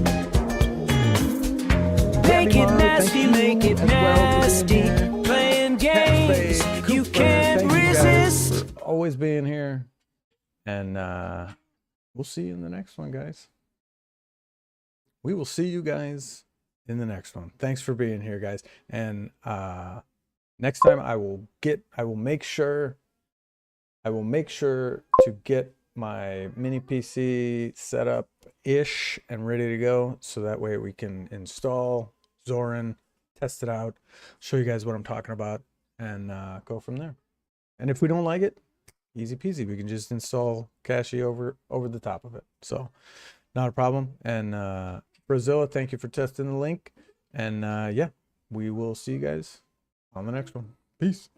Make it nasty, make it nasty. Playing games you can't resist. always being here. And we'll see you in the next one, guys. We will see you guys in the next one. Thanks for being here, guys. And next time I will make sure to get my mini PC set up ish and ready to go, so that way we can install Zorin, test it out, show you guys what I'm talking about, and go from there. And if we don't like it, easy peasy, we can just install Cache over the top of it. So not a problem. And Brazilla, thank you for testing the link. And yeah, we will see you guys on the next one. Peace.